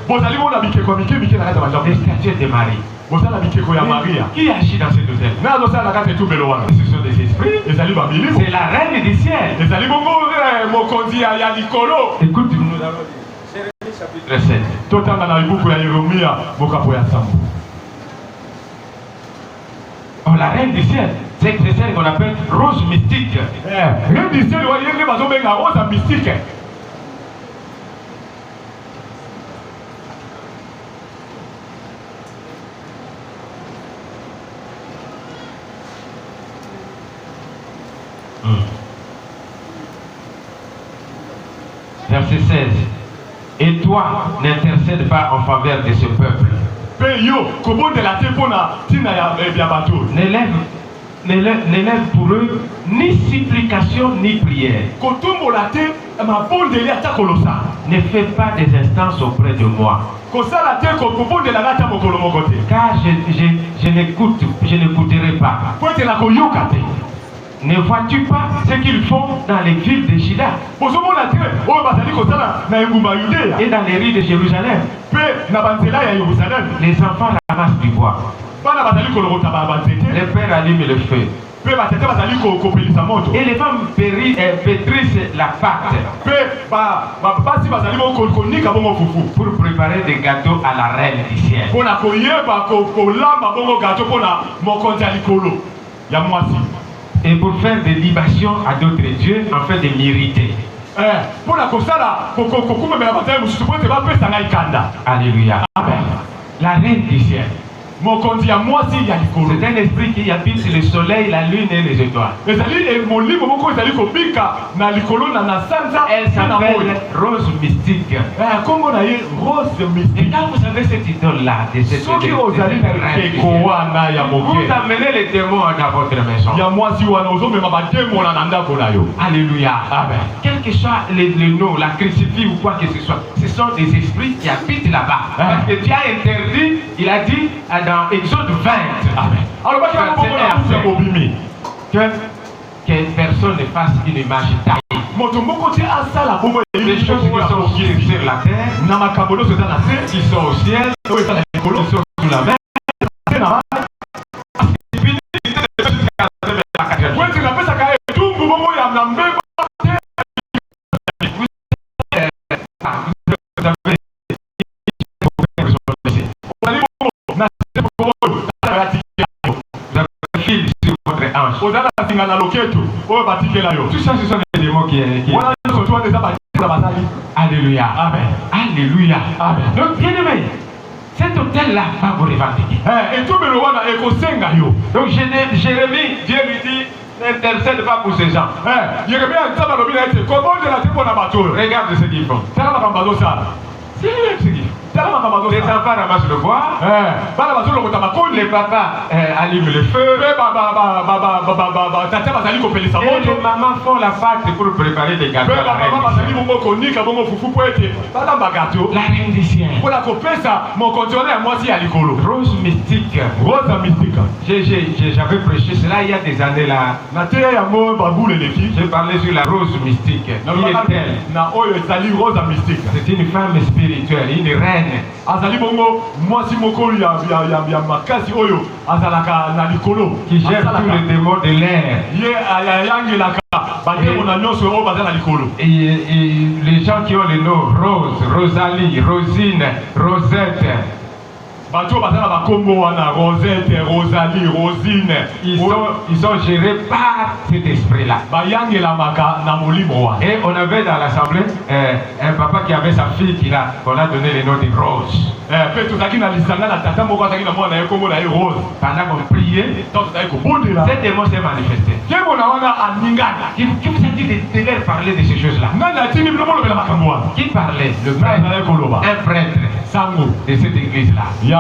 Des statuettes de Marie. Qui agit dans cet hôtel? Ce sont des esprits. C'est la reine du ciel. Écoute, nous allons dire Jérémie chapitre 7. Oh, la reine du ciel, c'est celle qu'on appelle rose mystique. Reine du ciel, rose mystique. Verset 16. Et toi, n'intercède pas en faveur de ce peuple. N'élève pour eux ni supplication ni prière. Ne fais pas des instances auprès de moi. Car je n'écouterai pas. Ne vois-tu pas ce qu'ils font dans les villes de Juda et dans les rues de Jérusalem? Les enfants ramassent du bois. Les pères allument le feu. Et les femmes pétrissent la pâte pour préparer des gâteaux à la reine du ciel. ya mwasi. Et pour faire des libations à d'autres dieux, afin de mériter. Alléluia. Amen. La reine du ciel. C'est un esprit qui habite le soleil, la lune et les étoiles. Elle s'appelle Rose Mystique. Et quand vous avez cette idole-là, vous amenez les démons dans votre maison. Alléluia. Amen. Quel que soit le nom, la crucifix ou quoi que ce soit, ce sont des esprits qui habitent là-bas. Parce que Dieu a interdit, il a dit dans Exode 20. Amen. Alors, que personne ne fasse une image taillée. Les choses qui sont sur la terre, qui sont au ciel, qui sont sous la mer. Tout ça, ce sont des démons qui... Alléluia. Amen. Alléluia. Amen. Donc, bien aimé, cet hôtel-là va vous revendiquer. Donc, Jérémie, Dieu lui dit, n'intercède pas pour ces gens. Regarde ce qu'ils font. C'est ce qu'ils font. Les enfants ramassent le bois. Les papas allument le feu. Et les mamans font la pâte pour préparer des gâteaux. La reine du ciel. Rose mystique. J'avais prêché cela il y a des années là. J'ai parlé sur la rose mystique. Qui est-elle? C'est une femme spirituelle, une reine. Qui gère tous les démons de l'air. Et les gens qui ont le nom Rose, Rosalie, Rosine, Rosette, ils sont gérés par cet esprit-là. Et on avait dans l'assemblée un papa qui avait sa fille qu'on a donné le nom de Rose. Pendant qu'on priait, cet démon s'est manifesté. Qui vous a dit de leur parler de ces choses-là? Qui parlait? Le prêtre. Un prêtre de cette église-là. Il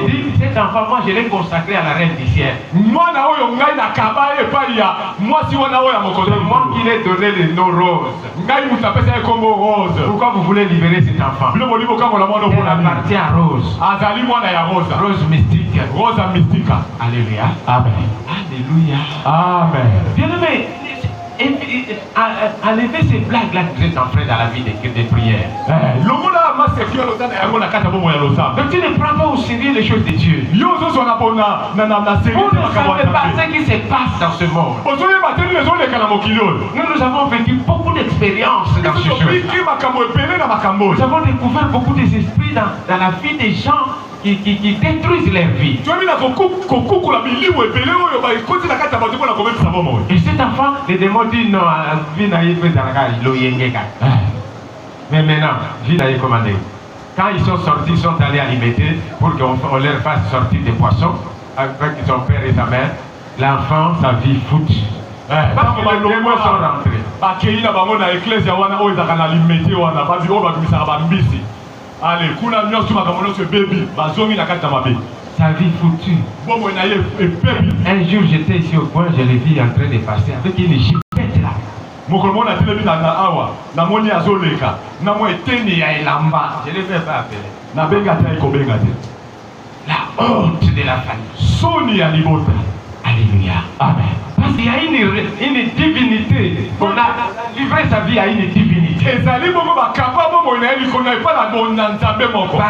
dit, cet enfant, moi je l'ai consacré à la reine du ciel. C'est moi qui l'ai donné le nom Rose. Pourquoi vous voulez libérer cet enfant? Il appartient à Rose. Rose mystique. Alléluia. Amen. Alléluia. Amen. Bien-aimé, enlevez ces blagues-là que vous êtes en train dans la vie des prières. Donc tu ne prends pas au sérieux les choses de Dieu. Vous ne savez pas ce qui se passe dans ce monde. Nous avons vécu beaucoup d'expériences dans ces choses. Nous avons découvert beaucoup des esprits dans la vie des gens qui détruisent leur vie. Et cet enfant, les démons disent non, mais maintenant, quand ils sont sortis, ils sont allés alimenter pour qu'on leur fasse sortir des poissons avec son père et sa mère. L'enfant, sa vie foutue. Parce que les démons sont rentrés. Allez, sa vie foutue. Un jour, j'étais ici au coin, je l'ai vu en train de passer avec une jipette là. Je ne l'ai même pas appelé. La honte de la famille. Alléluia. Amen. Parce qu'il y a une divinité. On a livré sa vie à une divinité. Par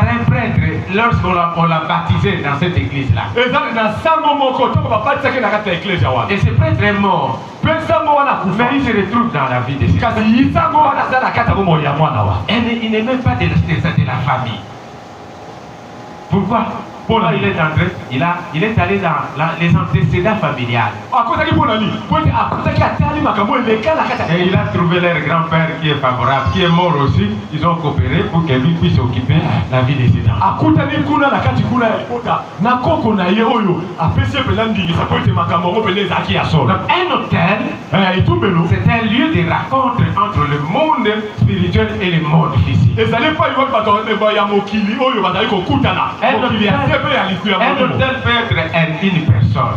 un prêtre, lorsqu'on l'a baptisé dans cette église-là. Et ce prêtre est mort. Mais il se retrouve dans la vie de ses frères. Il n'est même pas de la famille. Pourquoi? Il est entré, il est allé dans les antécédents familiales. Et il a trouvé leur grand-père qui est favorable, qui est mort aussi. Ils ont coopéré pour que lui puisse occuper la vie des aidants. Un hôtel, c'est un lieu de rencontre entre le monde spirituel et le monde physique. Un hôtel peut être une personne.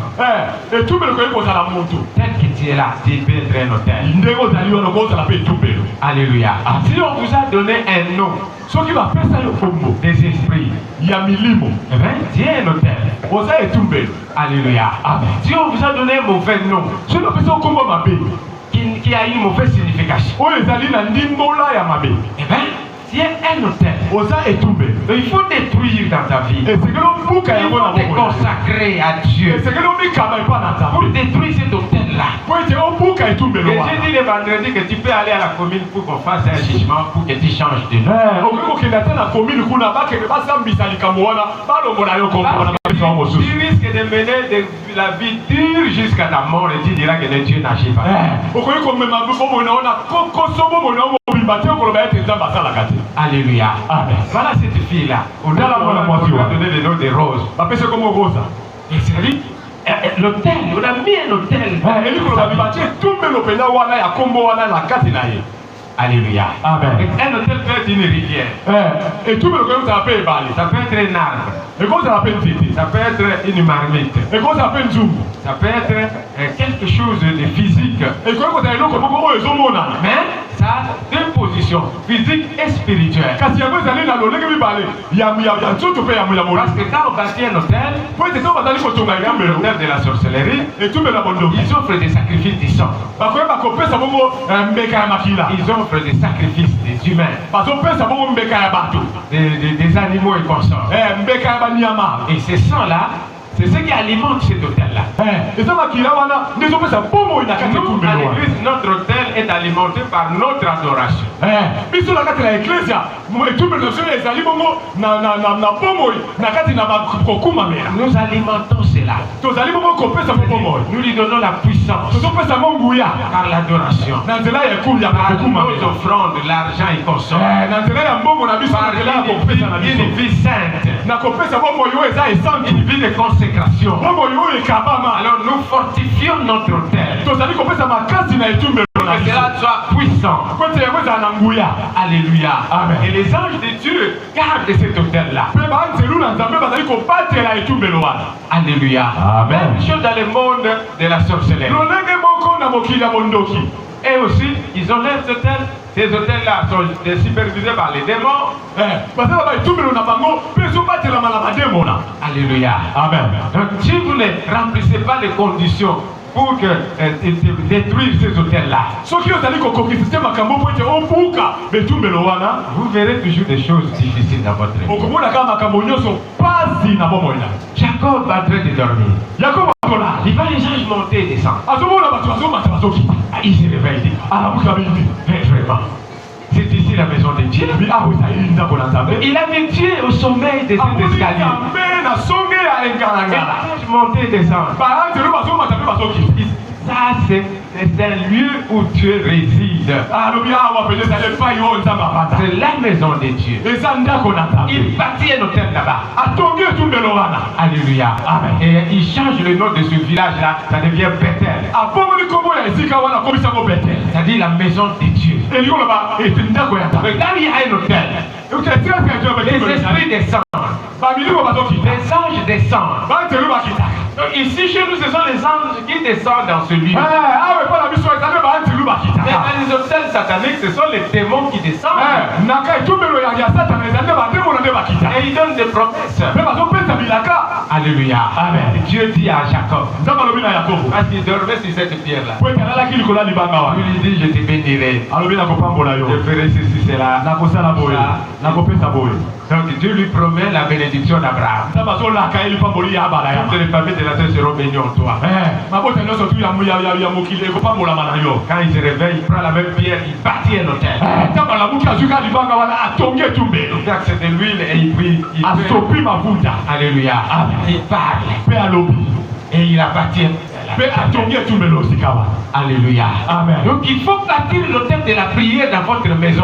Tel que tu es là, tu peux être un hôtel. Alléluia. Si on vous a donné un nom, des esprits, tu es un hôtel. Alléluia. Amen. Si on vous a donné un mauvais nom, qui a une mauvaise signification, tu es un hôtel. Il faut détruire dans ta vie. Il faut te consacrer à Dieu pour détruire cet hôtel-là. Et j'ai dit le vendredi que tu peux aller à la commune pour qu'on fasse un jugement pour que tu changes de nom. Tu risques de mener la vie dure jusqu'à ta mort et tu diras que le Dieu n'agit pas. Alléluia. Amen. Voilà cette fille-là. On a donné le nom de Rose. Et c'est lui. L'hôtel, on a mis un hôtel. Alléluia. Amen. Un hôtel peut être une rivière. Ça peut être un arbre. Ça peut être une marmite. Ça peut être quelque chose de physique. Mais ça a deux positions, physique et spirituelle. Parce que quand on bâtit un hôtel, hôtel de la sorcellerie, ils offrent des sacrifices du sang. Ils offrent des sacrifices des humains, des animaux et consorts. Et ces sangs-là, c'est ce qui alimente cet hôtel-là. Notre hôtel est alimenté par notre adoration. Nous alimentons cela. Nous lui donnons la puissance par l'adoration, par nos offrandes, l'argent et consorts, par une vie sainte, une vie de consécration. Alors nous fortifions notre hôtel. Que cela soit puissant. Alléluia. Amen. Et les anges de Dieu gardent cet hôtel-là. Alléluia. Amen. Même chose dans le monde de la sorcellerie. Et aussi, ils ont leurs hôtels. Ces hôtels-là sont supervisés par les démons. Alléluia. Amen. Donc, si vous ne remplissez pas les conditions pour détruire ces hôtels-là, vous verrez toujours des choses difficiles dans votre vie. Jacob est en train de dormir. Il va les anges monter et descendre. Il se réveille. Vraiment. C'est ici la maison de Dieu. Il avait Dieu au sommeil de cet escalier. Les anges monter et descendre. Ça, c'est un lieu où Dieu réside. C'est la maison de Dieu. Il bâtit un hôtel là-bas. Alléluia. Amen. Et il change le nom de ce village-là. Ça devient Bethel. C'est-à-dire la maison de Dieu. Mais là, il y a un hôtel. Les esprits descendent. Les anges descendent. Donc ici chez nous, ce sont les anges qui descendent dans ce lieu. Mais dans les hôtels sataniques, ce sont les démons qui descendent. Et ils donnent des promesses. Alléluia. Amen. Dieu dit à Jacob, parce qu'il dormait sur cette pierre-là, il lui dit, je te bénirai. Je ferai ceci, cela. Donc Dieu lui promet la bénédiction d'Abraham. Toutes les familles de la terre seront bénies en toi. Quand il se réveille, il prend la même pierre, il bâtit un hôtel. Il verse de l'huile et il prie. Alléluia. Alléluia. Amen. Il parle. Pe alobi. Et il appartient. Pe atongi etumbelo sikawa. Alléluia. Amen. Donc il faut bâtir l'autel de la prière dans votre maison.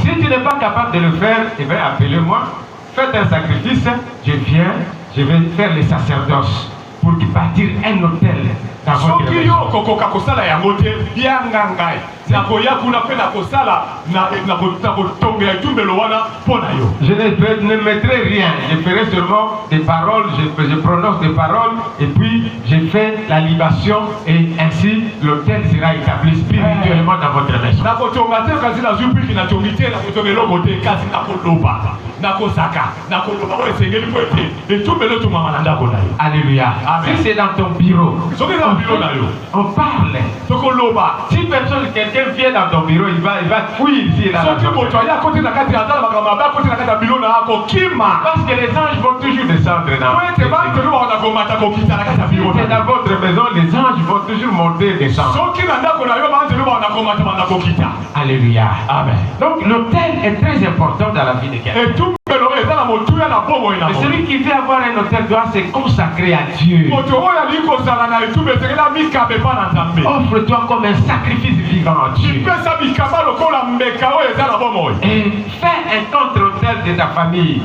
Si tu n'es pas capable de le faire, eh bien appelez-moi. Faites un sacrifice. Je viens. Je vais faire les sacerdoces pour bâtir un autel dans votre maison. Je ne mettrai rien, je ferai seulement des paroles, je prononce des paroles et puis je fais la libation et ainsi l'autel sera établi spirituellement dans votre maison. Alléluia. Si c'est dans ton bureau, on parle. Si quelqu'un vient dans ton bureau, il va fuir ici et là. Parce que les anges vont toujours descendre dans dans votre maison, les anges vont toujours monter et descendre. Alléluia. Amen. Donc l'autel est très important dans la vie de quelqu'un. Mais celui qui veut avoir un autel doit se consacrer à Dieu. Offre-toi comme un sacrifice vivant à Dieu. Et fais un contre-autel de ta famille.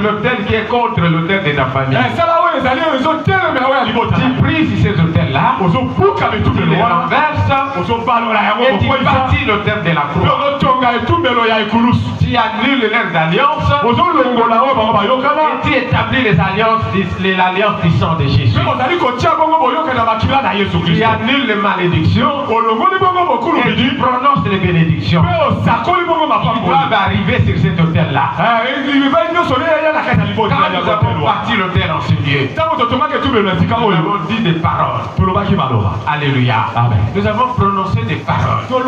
L'autel qui est contre l'autel de ta famille. Tu pries sur ces autels-là. Tu les renverses. Et tu bâtis l'autel de la croix. Tu annules leurs alliances. Et tu établis l'alliance du sang de Jésus. Tu annules les malédictions. Et tu prononces les bénédictions. Ils doivent arriver sur cet autel-là. Quand nous avons bâti l'autel en ce lieu, nous avons dit des paroles. Alléluia. Amen. Nous avons prononcé des paroles. Donc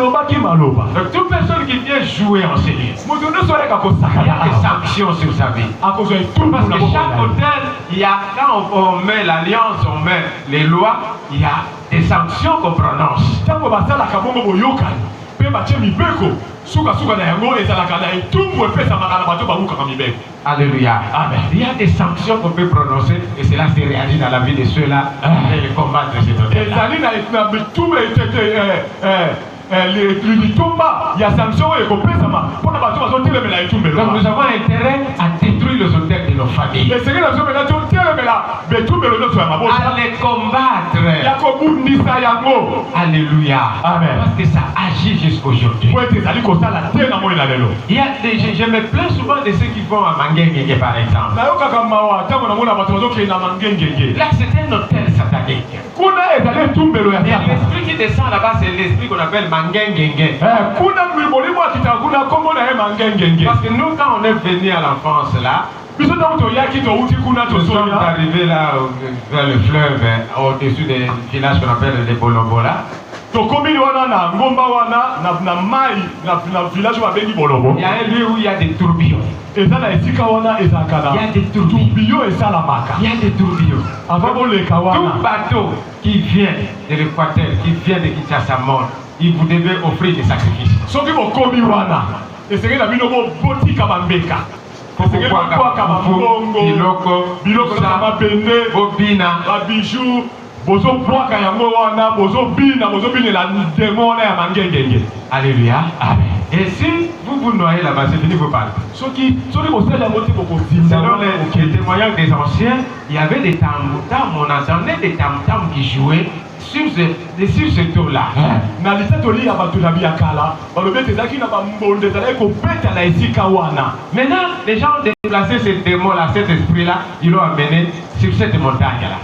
toute personne qui vient jouer en ce lieu, il y a des sanctions sur sa vie. Parce que chaque autel, il y a, quand on met l'alliance, on met les lois, il y a des sanctions qu'on prononce. Alléluia. Amen. Il y a des sanctions qu'on peut prononcer et cela se réagit dans la vie de ceux-là et les combattre cet autel. Donc nous avons intérêt à détruire les hôtels de nos familles, à les combattre. Alléluia. Amen. Parce que ça agit jusqu'aujourd'hui. Il y a des, je me plains souvent de ceux qui vont à Mangengue par exemple. Là c'est un hôtel satanique. Et l'esprit qui descend là-bas c'est l'esprit qu'on appelle Mangengue. Parce que nous quand on est venu à l'enfance là, nous sommes arrivés là vers le fleuve au-dessus des villages qu'on appelle les Bolombola. Il y a un lieu où il y a des tourbillons. Il y a des tourbillons. Il y a des tourbillons. Tout bateau qui vient de l'Équateur, qui vient de Kinshasa, il vous devez offrir des sacrifices. Alléluia. Amen. Et si vous vous noyez là-bas, c'est fini vos parler. Selon les témoignages des anciens, il y avait des tam-tams, on entendait des tam-tams qui jouaient sur ce tour-là. Maintenant, les gens ont déplacé ce démon-là, cet esprit-là, ils l'ont amené sur cette montagne-là.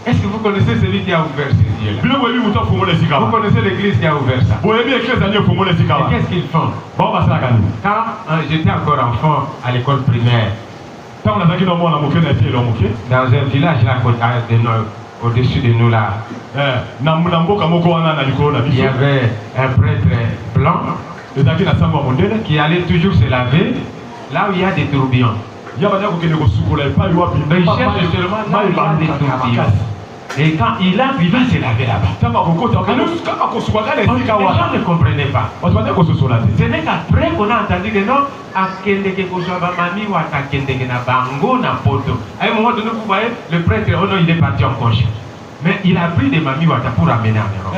Est-ce que vous connaissez celui qui a ouvert ces yeux-là? Vous connaissez l'église qui a ouvert ça? Et qu'est-ce qu'ils font? Quand j'étais encore enfant à l'école primaire, dans un village là au-dessus de nous là, il y avait un prêtre blanc qui allait toujours se laver là où il y a des tourbillons. Mais il cherche seulement là où il y a des tourbillons. Et quand il entre, il va se laver là-bas. Les gens ne comprenaient pas. Ce n'est qu'après qu'on a entendu que non, à Kendeke Kosoba Mami ou à Kendeke na Bango na Poto. À un moment donné, vous voyez, le prêtre, oh non, il est parti en congé. Mais il a pris des Mami Wata pour amener en Europe.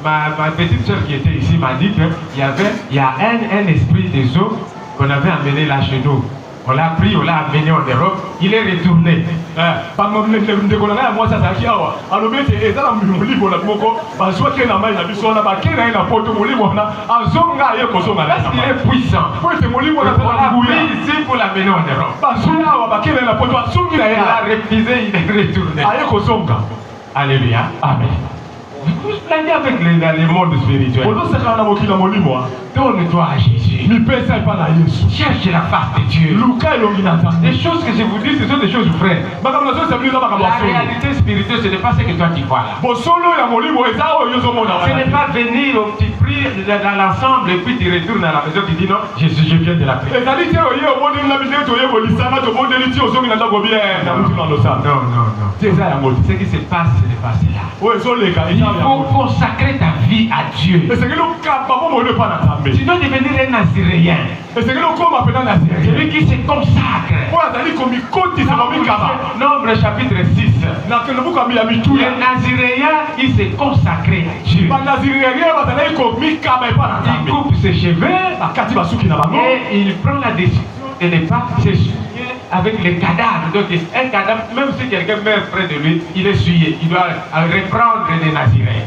Ma petite soeur qui était ici m'a dit qu'il y a un esprit des eaux qu'on avait amené là chez nous. On l'a pris, on l'a amené en Europe, il est retourné. Parce qu'il est puissant. On l'a pris ici pour l'amener en Europe. Il a refusé, il est retourné. Alléluia. Amen. Vous plaignez avec les mondes spirituels. Donne-toi à Jésus. Cherche la face de Dieu. Les choses que je vous dis, ce sont des choses vraies. La réalité spirituelle, ce n'est pas ce que toi tu vois là. Ce n'est pas venir au petit prix dans l'ensemble et puis tu retournes à la maison et tu dis non, Jésus, je viens de la prière. Non. Ce qui se passe, ce n'est pas cela. Il faut consacrer ta vie à Dieu. Tu dois devenir un Naziréen. Celui qui se consacre. Nombre chapitre 6. Le Naziréen, il s'est consacré à Dieu. Il coupe ses cheveux et il prend la décision de ne pas s'essuyer avec les cadavres. Donc un cadavre, même si quelqu'un meurt près de lui, il est souillé. Il doit reprendre les Naziréens.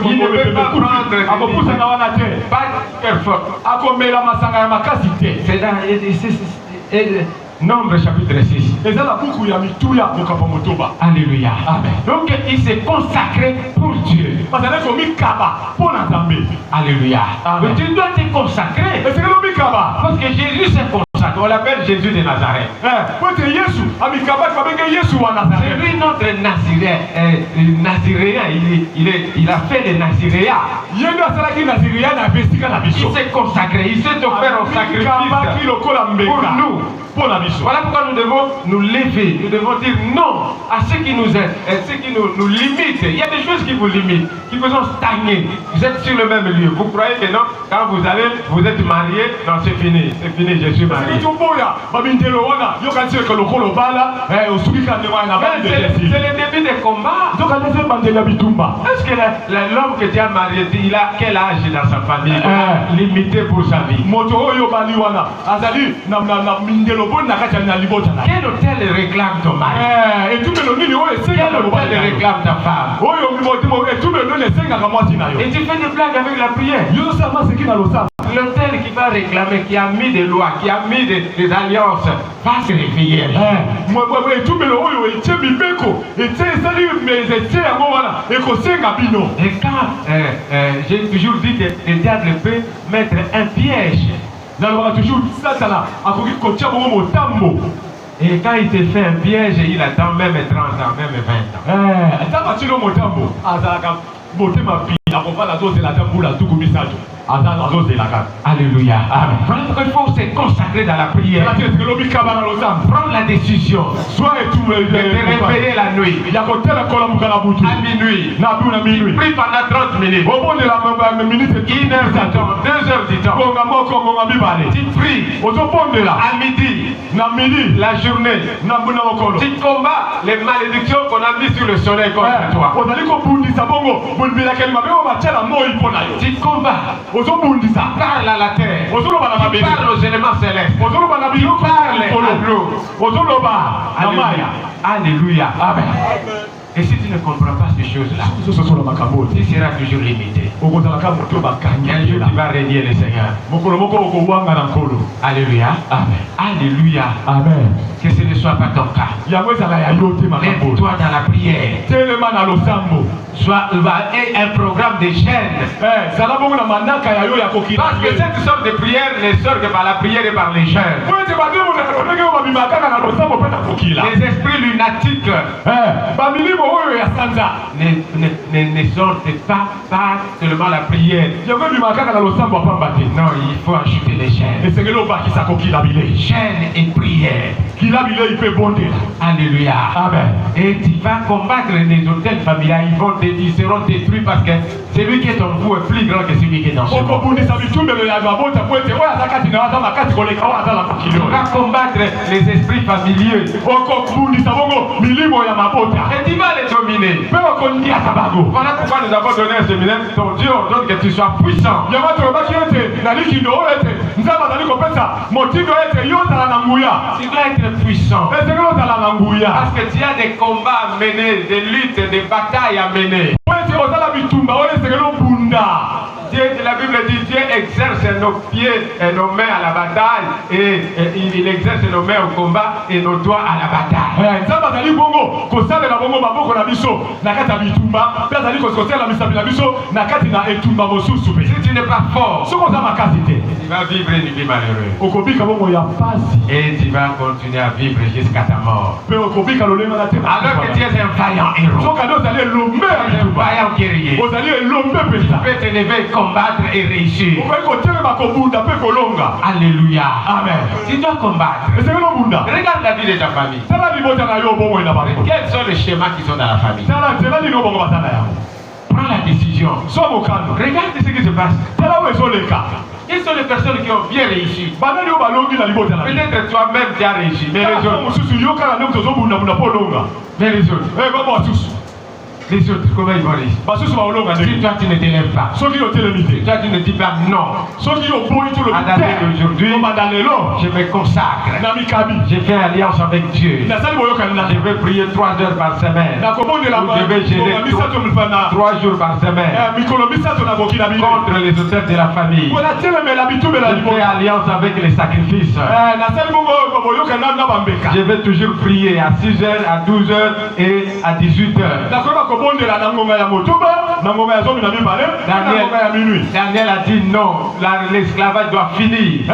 Il ne peut pas prendre c'est dans Nombre chapitre 6. Alléluia. Amen. Donc il s'est consacré pour Dieu. Alléluia. Amen. Mais tu dois te consacrer. Parce que Jésus s'est consacré. On l'appelle Jésus de Nazareth. C'est lui notre Naziréen. Il a fait le Naziréa. Il s'est consacré. Il s'est offert au sacrifice pour nous. Voilà pourquoi nous devons nous lever, nous devons dire non à ce qui nous aide, ce qui nous limite. Il y a des choses qui vous limitent, qui vous ont stagné. Vous êtes sur le même lieu. Vous croyez que non, quand vous êtes marié, non, c'est fini, je suis marié. C'est le début des combats. Est-ce que l'homme que tu as marié, il a quel âge dans sa famille? Limité pour sa vie. Quel hôtel réclame ton mari? Quel hôtel réclame ta femme? Et tu fais des blagues avec la prière. L'hôtel qui va réclamer, qui a mis des lois, qui a mis des alliances, va se réveiller. Et quand j'ai toujours dit que le diable peut mettre un piège. Et quand il te fait un piège, il attend même 30 ans, même 20 ans. Alléluia. Amen. Voilà pourquoi il faut se consacrer dans la prière. Prendre la décision de te réveiller la nuit. À minuit. Tu pries pendant 30 minutes. 1 heure du temps, 2 heures du temps. Tu pries à midi, la journée. Tu combats les malédictions qu'on a mises sur le soleil contre toi. Tu combats. Parle à la terre. Parle aux éléments célestes. Parle à l'eau. Alléluia. Amen. Et si tu ne comprends pas ces choses-là, tu seras toujours limité. Un jour, tu vas régner le Seigneur. Alléluia. Amen. Alléluia. Amen. Que c'est le soit pas ton cas. Lève-toi dans la prière. Soit un programme de chaîne. Parce que cette sorte de prière ne sort que par la prière et par les jeûnes. Les esprits lunatiques ne sortent pas seulement la prière. Non, il faut ajouter les chaînes. Chaînes et prière. Alléluia. Amen. Et tu vas combattre les hôtels familiales. Ils seront détruits parce que celui qui est en vous est plus grand que celui qui est dans ce monde. Tu vas combattre les esprits familiers. Et tu vas les dominer. Voilà pourquoi nous avons donné un séminaire. Ton Dieu ordonne que tu sois puissant. Tu dois être puissant. Parce que tu as des combats à mener, des luttes, des batailles à mener. La Bible dit Dieu exerce nos pieds et nos mains à la bataille et il exerce nos mains au combat et nos doigts à la bataille. Si tu n'es pas fort, tu vas vivre une vie malheureuse et tu vas continuer à vivre jusqu'à ta mort. Alors que tu es un vaillant héros, un vaillant guerrier, tu peux te lever, combattre et réussir. Alléluia. Amen. Tu dois combattre. Regarde la vie de ta famille. Quels sont les schémas qui sont dans la famille? Prends la décision. Regarde ce qui se passe. Quelles sont les personnes qui ont bien réussi? Peut-être toi-même tu as réussi, mais les autres. Les autres, comment ils vont réussir? Si toi tu ne t'élèves pas, si toi tu ne dis pas non, à la date d'aujourd'hui, je me consacre, je fais alliance avec Dieu, je vais prier 3 heures par semaine, je vais gêner 3 jours par semaine contre les auteurs de la famille, je fais alliance avec les sacrifices, je vais toujours prier à 6h, à 12h et à 18h. Daniel a dit non, l'esclavage doit finir. Je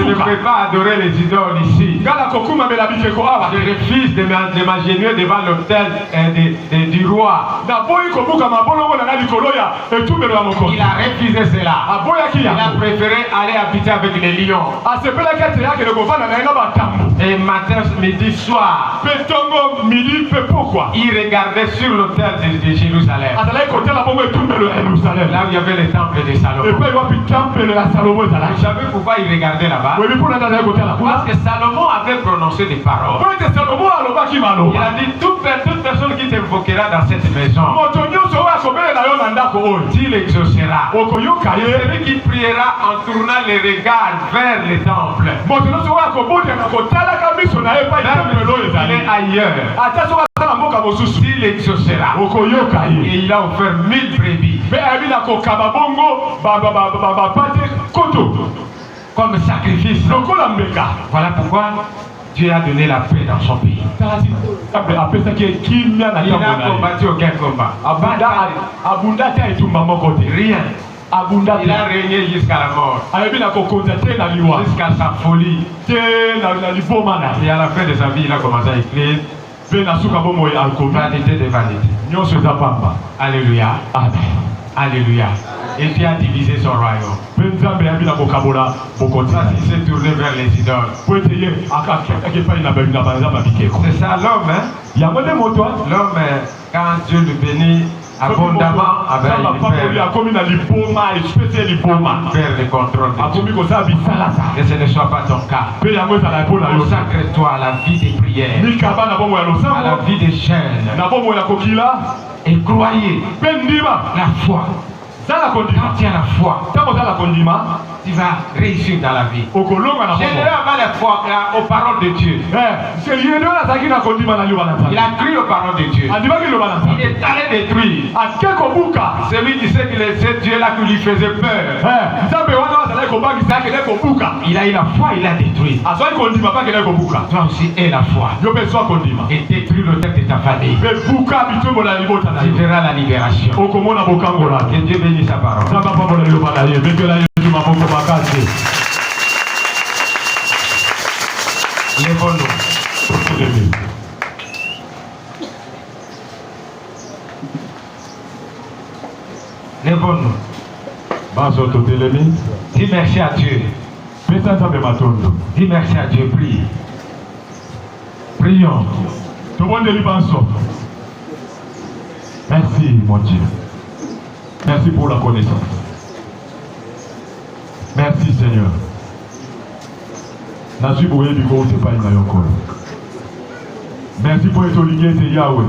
ne peux pas adorer les idoles ici. Je refuse de m'agenouiller devant l'autel du roi. Il a refusé cela. Il a préféré aller habiter avec les lions. Et matin, midi, soir, il regardait sur l'autel de Jérusalem. Là où il y avait le temple de Salomon. Vous savez pourquoi il regardait là-bas? Parce que Salomon avait prononcé des paroles. Il a dit toute personne qui t'invoquera dans cette maison, il exaucera. Celui qui priera en tournant les regards vers le temple, il est ailleurs. Il exaucera. Et il a offert 1000 brebis comme sacrifice. Voilà pourquoi Dieu a donné la paix dans son pays. Il n'a combattu aucun combat. Rien. Il a régné jusqu'à la mort, jusqu'à sa folie. Et à la fin de sa vie, il a commencé à écrire vanité de vanité. Alléluia. Amen. Alléluia. Et Dieu a divisé son royaume. Ça, il s'est tourné vers les idoles. C'est ça l'homme, hein? L'homme, quand Dieu le bénit abondamment, faire le contrôle de Dieu. Que ce ne soit pas ton cas. Consacre-toi à la vie des prières, à la vie des chaînes, et croyez la foi. Quand tu as la foi, tu vas réussir dans la vie. Général va la foi aux paroles de Dieu. Il a cru aux paroles de Dieu. Il est allé détruire. Celui qui sait que c'est Dieu-là qui lui faisait peur. Il a eu la foi, il a détruit. Toi aussi aie la foi. Et détruis le tête de ta famille. Tu verras la libération. Que Dieu bénisse sa parole. Lèvons-nous. Lèvons-nous. Dis merci à Dieu. Dis merci à Dieu. Prie. Prions. Tout le monde est merci, mon Dieu. Merci pour la connaissance. Merci, Seigneur. Merci pour être pas merci pour être lié, c'est Yahweh.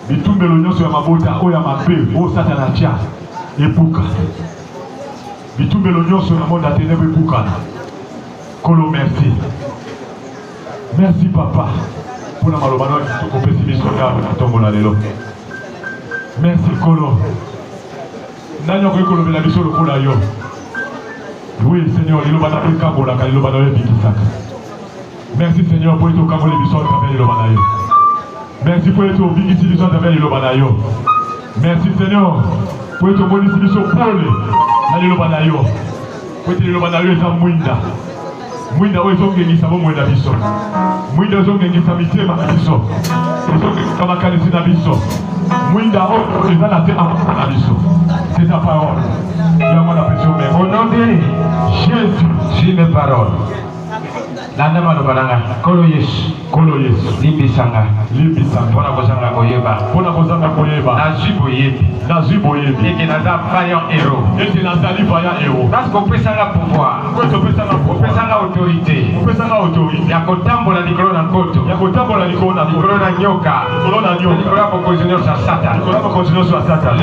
Bitumbe l'oignon sur ma botte, oya ma paix, oh Satanatia, et Pouka. Bitumbe l'oignon sur la monde à ténèbres et Pouka. Kolo, merci. Merci, Papa, pour la malobano qui te compétit sur la tombe la lélo. Merci, Kolo. Nanyo Kolo, la mission le Kolayo. Oui, Seigneur, il va t'appeler Kabola, car il va t'appeler Bikisak. Merci, Seigneur, pour être au Kabola, il va t'appeler Lobanayo. Merci pour être au Bikiti, il va t'appeler Lobanayo. Merci, Seigneur, pour être au Bonisi, il va t'appeler Lobanayo. Pour être Lobanayo, il va t'appeler Mwinda wezo ngengisa bo mwenda biso. Mwinda wezo ngengisa mitema biso. Wezo ngengisa makanisi na biso. Mwinda o ezala te amana biso. C'est ta parole. Yama la pression mais au nom de Jésus, suis mes paroles. Landa malobananga kolo Yesu. Kolo Yesu. Limbisanga. Limbisanga. Pona kozanga koyeba. Pona kozanga koyeba. Nazibo yebi. Nazibo yebi. Eke naza vaillant héros. Eke naza vaillant héros. Parce qu'on peut s'anga pouvoir. On peut s'anga autorité. On peut s'anga autorité. Yakotambola likolo na nkoto. Yakotambola likolo na nkoto. Likolo na nyoka. Likolo na nyoka. Likolo na kokonzinyo sa Satan. Likolo na kokonzinyo sa Satan.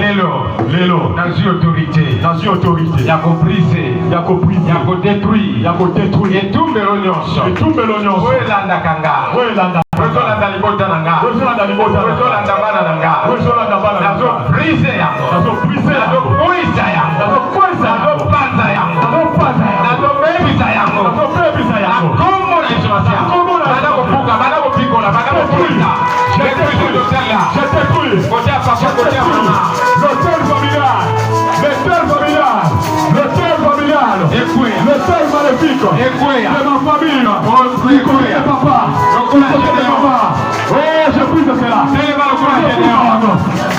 Lelo. Nazi autorité. Nazi autorité. Yakoprise. Yakoprise. Yakodétruire. Yakodétruire. Et tout melonyoso. Et tout melonyoso. Oelanda kanga. Oelanda. Oelanda libota nanga. Oelanda libota. Oelanda bana nanga. Oelanda bana. Nazo prise yango. Nazo prise yango. Nazo poisa yango. Nazo poisa yango. Nazo panza yango. Nazo panza yango. Nazo bebisa yango. Nazo bebisa yango. Akomo na isomasi. Akomo na. Bana kopuka. Bana kopikola. Bana kopuka. Je détruis l'hôtel là. Je détruis. Côté à papa, côté à maman. L'hôtel familial. L'hôtel familial. L'hôtel familial. L'hôtel maléfique. De ma famille. Écoutez papa. Écoutez papa. Oh, je prie de cela. C'est pas le courage.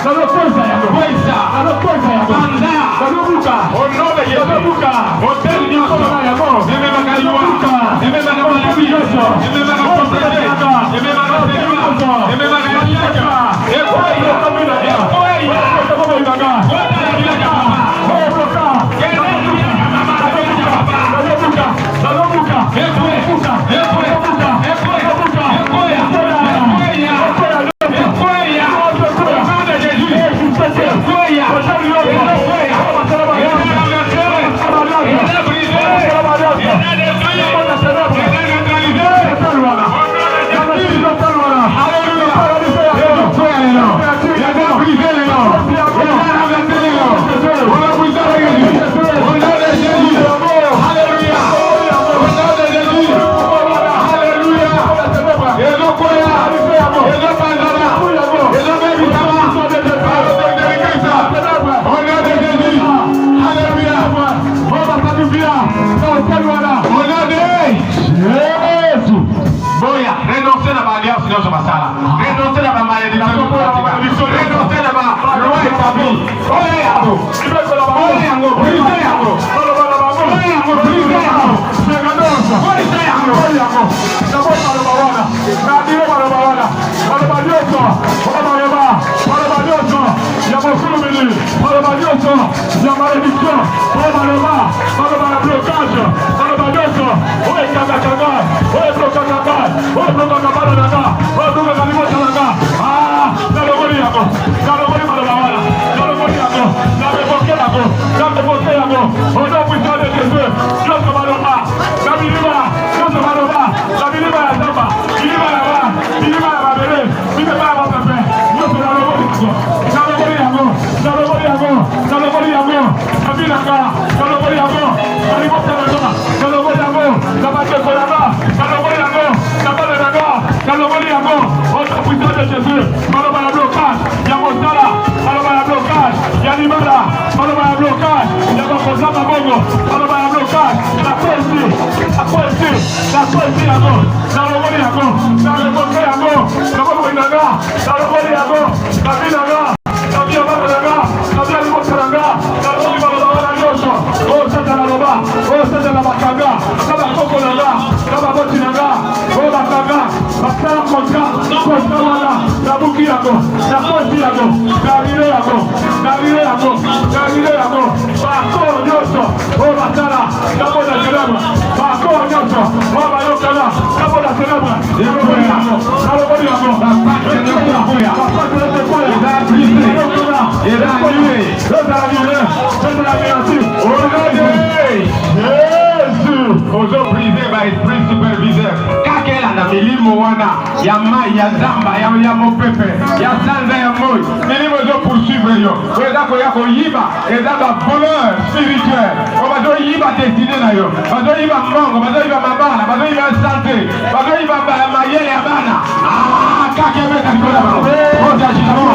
Dans le poisa yango. Poisa. Dans le poisa yango. Banda. Dans le buka. Au nom de Jésus. Dans le buka. Hôtel Nyoso. Neme makaliwa. Neme makaliwa. Neme makaliwa. Neme makaliwa. Neme makaliwa. Hallelujah. de Jésus. Maloba ya blocage. Ya mosala. Maloba ya blocage. Ya libala. Maloba ya blocage. Ya bakozama bongo. Maloba ya blocage. La poésie. La poésie. La poésie yango. Na loboli yango. Na loboli yango. Na loboli yango. Na loboli yango. Na binanga. Na binanga. Na binanga. Na loboli yango. Oh, c'est la loba. Oh, c'est la bakanga. Na bakoko nanga. Na baboti nanga. Oh, bakanga. Bakanga kontra. Kontra wana. Na buki yango. Na poésie yango. Na rile yango. Na rile yango. Na rile yango. Bako nyoso. Oh, batala. Na boda célèbre. Bako nyoso. Oh, bayokana. Na boda célèbre. Na loboli yango. Na loboli yango. Papa célèbre koya. Papa célèbre koya. Il a brisé. Il a annulé. Il a annulé. Il a annulé. Regardez. Jésus. Ozo brisé par esprit superviseur. Kakela na milimo wana. Ya mai, ya zamba, ya mopepe. Ya sanza ya moi. Milimo zo poursuivre yo. Oza koya koyiba. Eza ba voleur spirituel. Ozo yiba destiné na yo. Ozo yiba mongo. Ozo yiba mabana. Ozo yiba santé. Ozo yiba mayele ya bana. Ah, kakebe kakikola ba. Oza jisamo.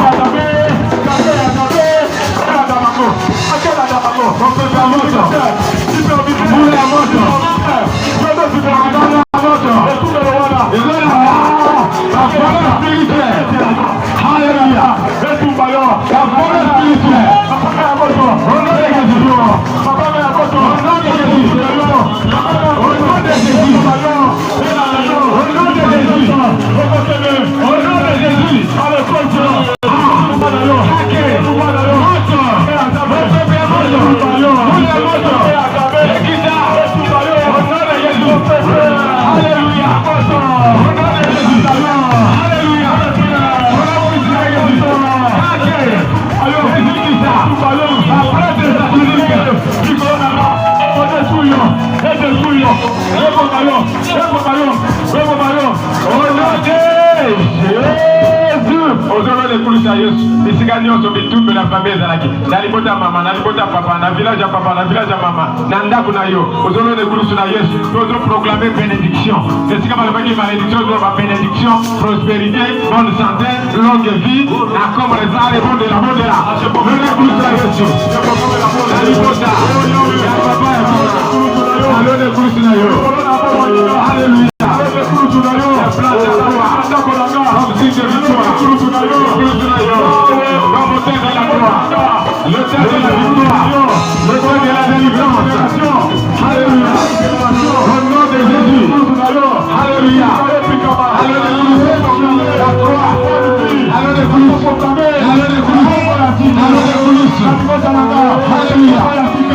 La famille zalaki nalibota mama nalibota papa na village ya papa na village ya mama na ndako na yo ozolo de kulusu na Yesu tozo proclamer bénédiction c'est comme avec malédiction de la bénédiction prospérité bonne santé longue vie na comme rezale bon de la modela le kulusu na Yesu nalibota ya papa ya mama alo de kulusu na yo alléluia le kulusu na yo la place ya roi ndako na nga comme si de victoire kulusu na yo le thème de la gloire, le thème de la victoire, le thème de la délivrance. Alléluia. Au nom de Jésus. Alléluia. Alléluia. La gloire. Alléluia. Alléluia.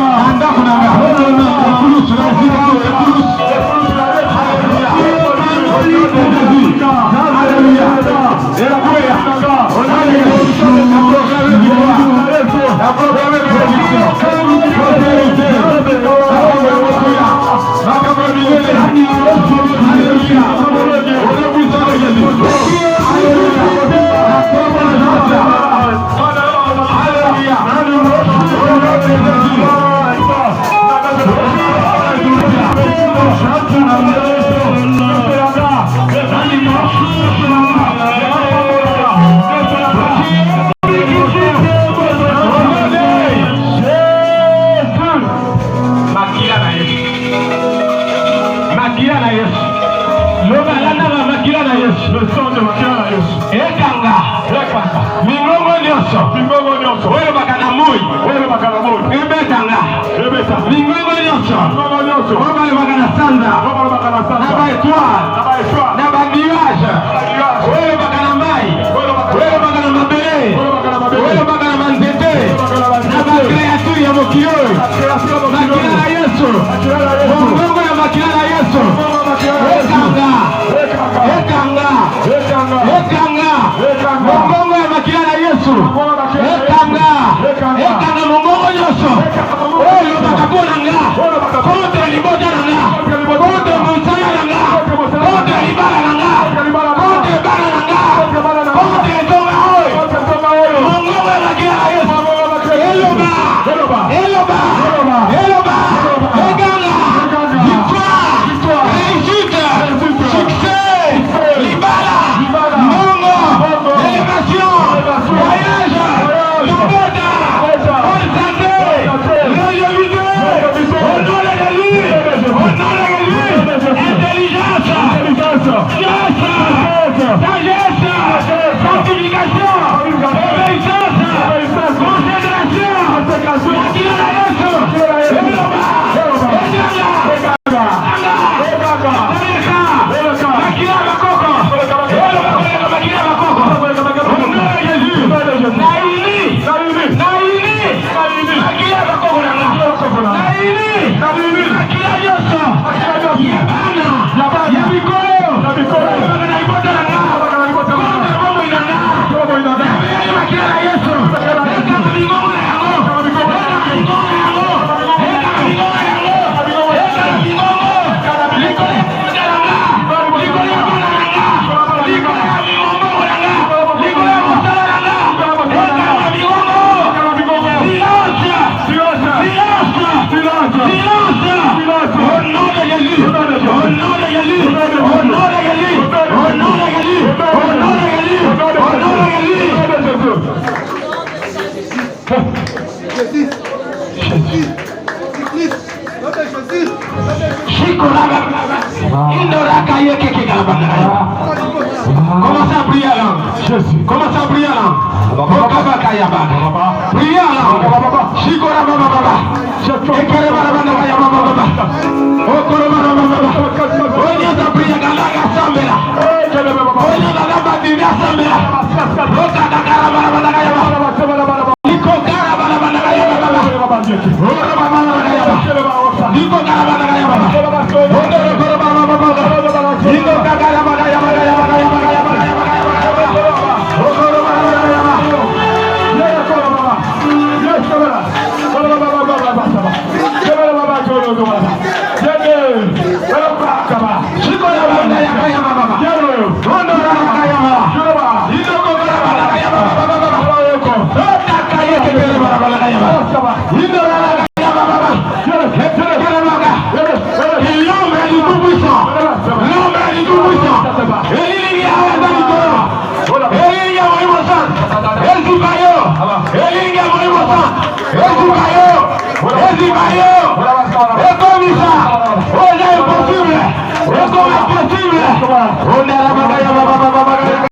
Silence. Au nom de Jésus. Au nom de Jésus. Au nom de Jésus. Au nom de Jésus. Au nom de Jésus. Au nom de Jésus. Au nom de Jésus. Commencez à prier là. Commencez à prier là. Priez là. On